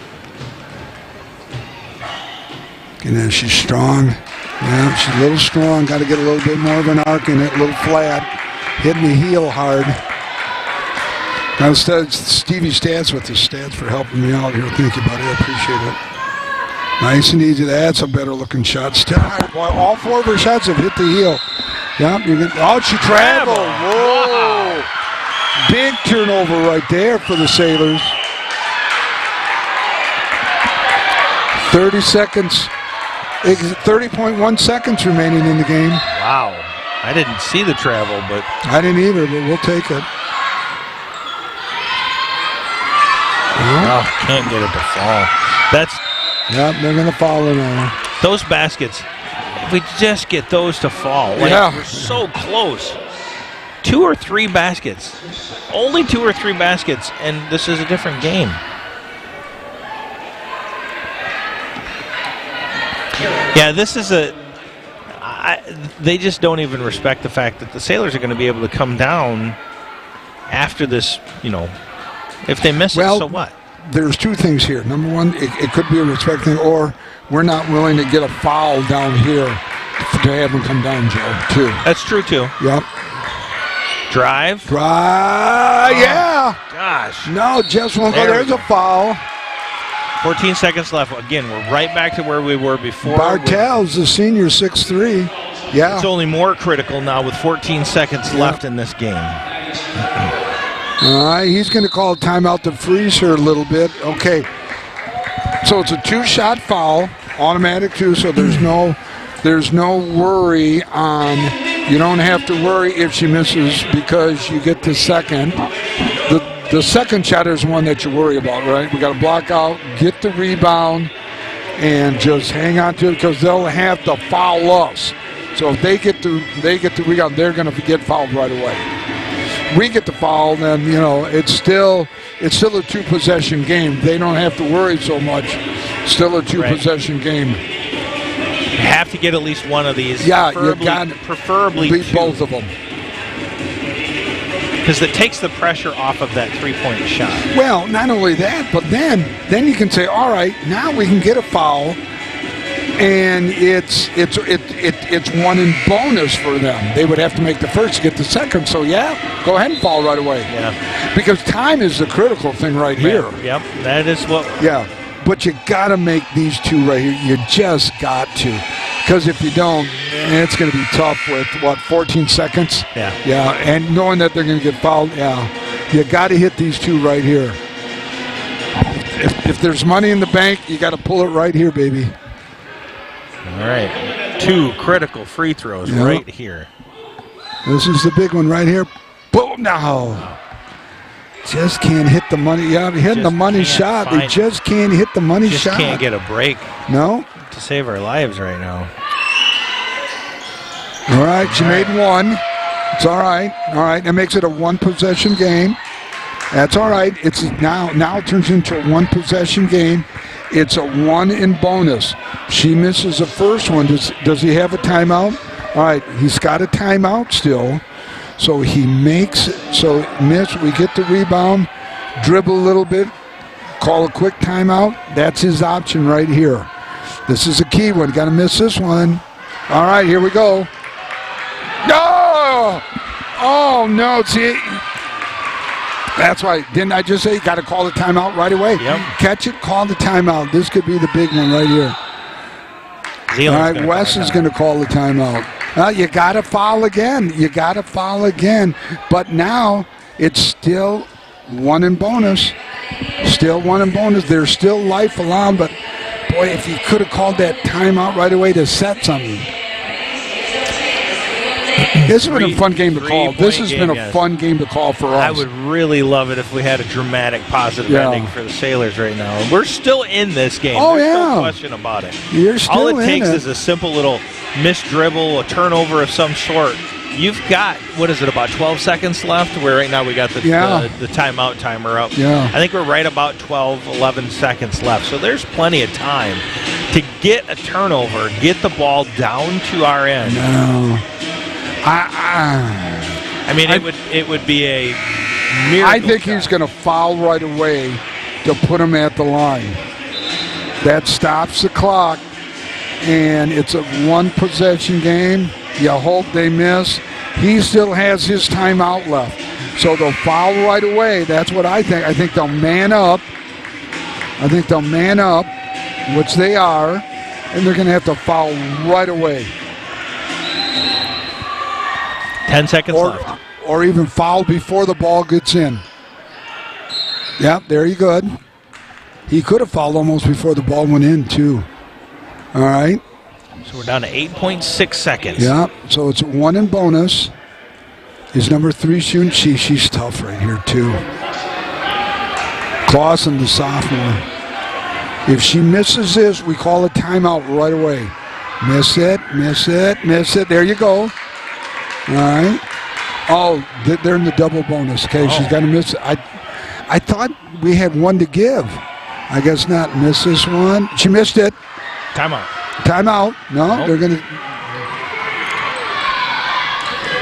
And then she's strong. Yeah, she's a little strong. Got to get a little bit more of an arc in it. A little flat. Hitting the heel hard. Now, Stevie Stats with the stats for helping me out here. Thank you, buddy. I appreciate it. Nice and easy. That's a better looking shot. Still, all 4 of her shots have hit the heel. Yeah, she traveled. Whoa. Wow. Big turnover right there for the Sailors. 30 seconds. 30.1 seconds remaining in the game. Wow. I didn't see the travel, but... I didn't either, but we'll take it. Oh, can't get it to fall. Yep, they're going to fall in there. Those baskets, if we just get those to fall. We're so close. 2 or 3 baskets. Only 2 or 3 baskets, and this is a different game. Yeah, this is they just don't even respect the fact that the Sailors are going to be able to come down after this, if they miss it, so what? There's 2 things here. Number one, it could be a respect thing, or we're not willing to get a foul down here to have them come down, Joe, too. That's true, too. Yep. Drive. Yeah. Gosh. No, just won't go. There's a foul. 14 seconds left. Again, we're right back to where we were before. Bartels, the senior, 6'3". Yeah. It's only more critical now with 14 seconds left in this game. All right, he's going to call a timeout to freeze her a little bit. Okay. So it's a 2-shot foul, automatic 2, so there's no worry on, you don't have to worry if she misses because you get the second. The second shot is one that you worry about, right? We got to block out, get the rebound, and just hang on to it because they'll have to foul us. So if they get the rebound, they're going to get fouled right away. We get the foul, then it's still a 2-possession game. They don't have to worry so much. Still a 2-possession game. You have to get at least one of these. Yeah, preferably beat 2. both of them. Because it takes the pressure off of that 3-point shot. Well, not only that, but then you can say, all right, now we can get a foul, and it's 1 in bonus for them. They would have to make the first to get the second. So yeah, go ahead and foul right away. Yeah. Because time is the critical thing right here. Yep, that is what. Yeah, but you got to make these 2 right here. You just got to. Because if you don't, it's going to be tough with, 14 seconds? Yeah. Yeah, and knowing that they're going to get fouled, you got to hit these 2 right here. If there's money in the bank, you got to pull it right here, baby. All right. 2 critical free throws right here. This is the big one right here. Boom! No. Just can't hit the money. Yeah, hitting the money shot. They just can't hit the money shot. Just can't get a break. No. To save our lives right now. All right, she made 1. It's all right. All right. It makes it a one-possession game. That's all right. It's now it turns into a one-possession game. It's a one in bonus. She misses the first one. Does he have a timeout? All right. He's got a timeout still. So he makes it. So miss. We get the rebound. Dribble a little bit. Call a quick timeout. That's his option right here. This is a key one. Got to miss this one. All right. Here we go. No! Oh, no. See, that's why. Didn't I just say you got to call the timeout right away? Yep. Catch it, call the timeout. This could be the big one right here. Zeeland's all right, Wes is going to call the timeout. You got to foul again. You got to foul again. But now it's still one in bonus. Still one in bonus. There's still life allowed, but boy, if you could have called that timeout right away to set something. This has been a fun game to call. This has been a fun game to call for us. I would really love it if we had a dramatic positive ending for the Sailors right now. And we're still in this game. Oh, There's no question about it. You're still All it in takes it. is a simple little missed dribble, a turnover of some sort. You've got, what is it, about 12 seconds left? Where right now we got the timeout timer up. Yeah. I think we're right about 12, 11 seconds left. So there's plenty of time to get a turnover, get the ball down to our end. No. I mean, it would be a miracle. I think he's going to foul right away to put him at the line. That stops the clock, and it's a one-possession game. You hope they miss. He still has his timeout left. So they'll foul right away. That's what I think. I think they'll man up. Which they are, and they're going to have to foul right away. 10 seconds left. Or even foul before the ball gets in. Yep, there you go. He could have fouled almost before the ball went in, too. All right. So we're down to 8.6 seconds. Yeah, so it's one in bonus. Is number 3 shooting? She's tough right here, too. Clausen, the sophomore. If she misses this, we call a timeout right away. Miss it. There you go. All right. Oh, they're in the double bonus. Okay, she's got to miss it. I thought we had one to give. I guess not. Miss this one. She missed it. Timeout. No, they're going to.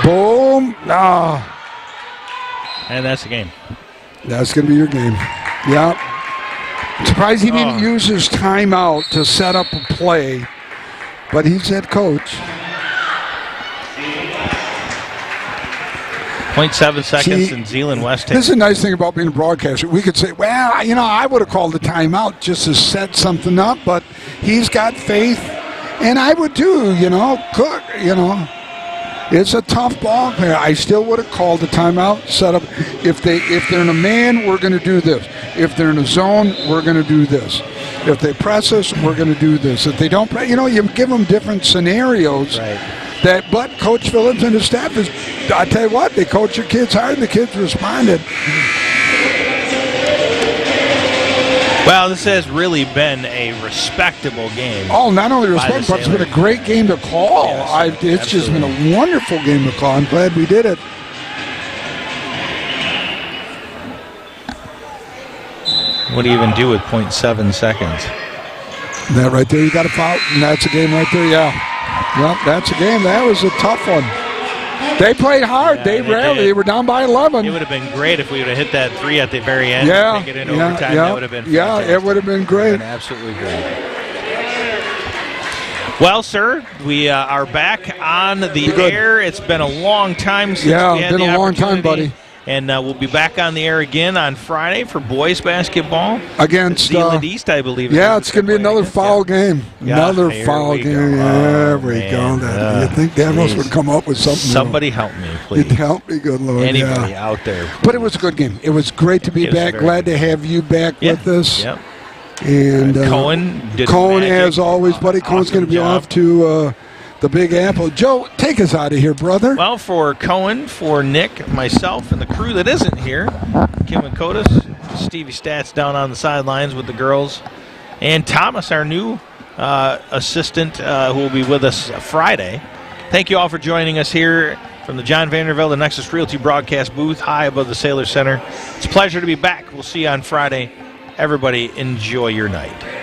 Boom. And that's the game. That's going to be your game. Yeah. Surprised he didn't use his timeout to set up a play, but he's head coach. 0.7 seconds in Zeeland West. This is a nice thing about being a broadcaster. We could say, well, I would have called the timeout just to set something up, but he's got faith, and I would too, Cook, It's a tough ball player. I still would have called the timeout, set up. If they're in a man, we're going to do this. If they're in a zone, we're going to do this. If they press us, we're going to do this. If they don't, you give them different scenarios. Right. But Coach Phillips and his staff I tell you what, they coach your kids hard, and the kids responded. Well, this has really been a respectable game. Oh, not only respectable, but it's been a great game to call. Yes, it's just been a wonderful game to call. I'm glad we did it. What do you even do with 0.7 seconds? That right there, you got to foul, and that's a game right there, yeah. Yep, that's a game. That was a tough one. They played hard. Yeah, They were down by 11. It would have been great if we would have hit that 3 at the very end. Yeah, Make it in overtime. That would have been fantastic. Yeah, it would have been great. Absolutely great. Well, sir, we are back on the air. It's been a long time since we had been the a long time, opportunity. buddy. And we'll be back on the air again on Friday for boys basketball. Against Zeeland East, I believe. Yeah, it's going to be another foul game. Another foul game. There we go. You think Davos would come up with something? Somebody help me, please. Help me, good Lord. Anybody out there. But it was a good game. It was great to be back. Glad to have you back with us. Yep. And Cohen as always, buddy. Cohen's going to be off to the Big Apple. Joe, take us out of here, brother. Well, for Cohen, for Nick, myself, and the crew that isn't here, Kim and Kotis, Stevie Stats down on the sidelines with the girls, and Thomas, our new assistant, who will be with us Friday. Thank you all for joining us here from the John Vandervelde and Nexus Realty broadcast booth high above the Sailor Center. It's a pleasure to be back. We'll see you on Friday. Everybody, enjoy your night.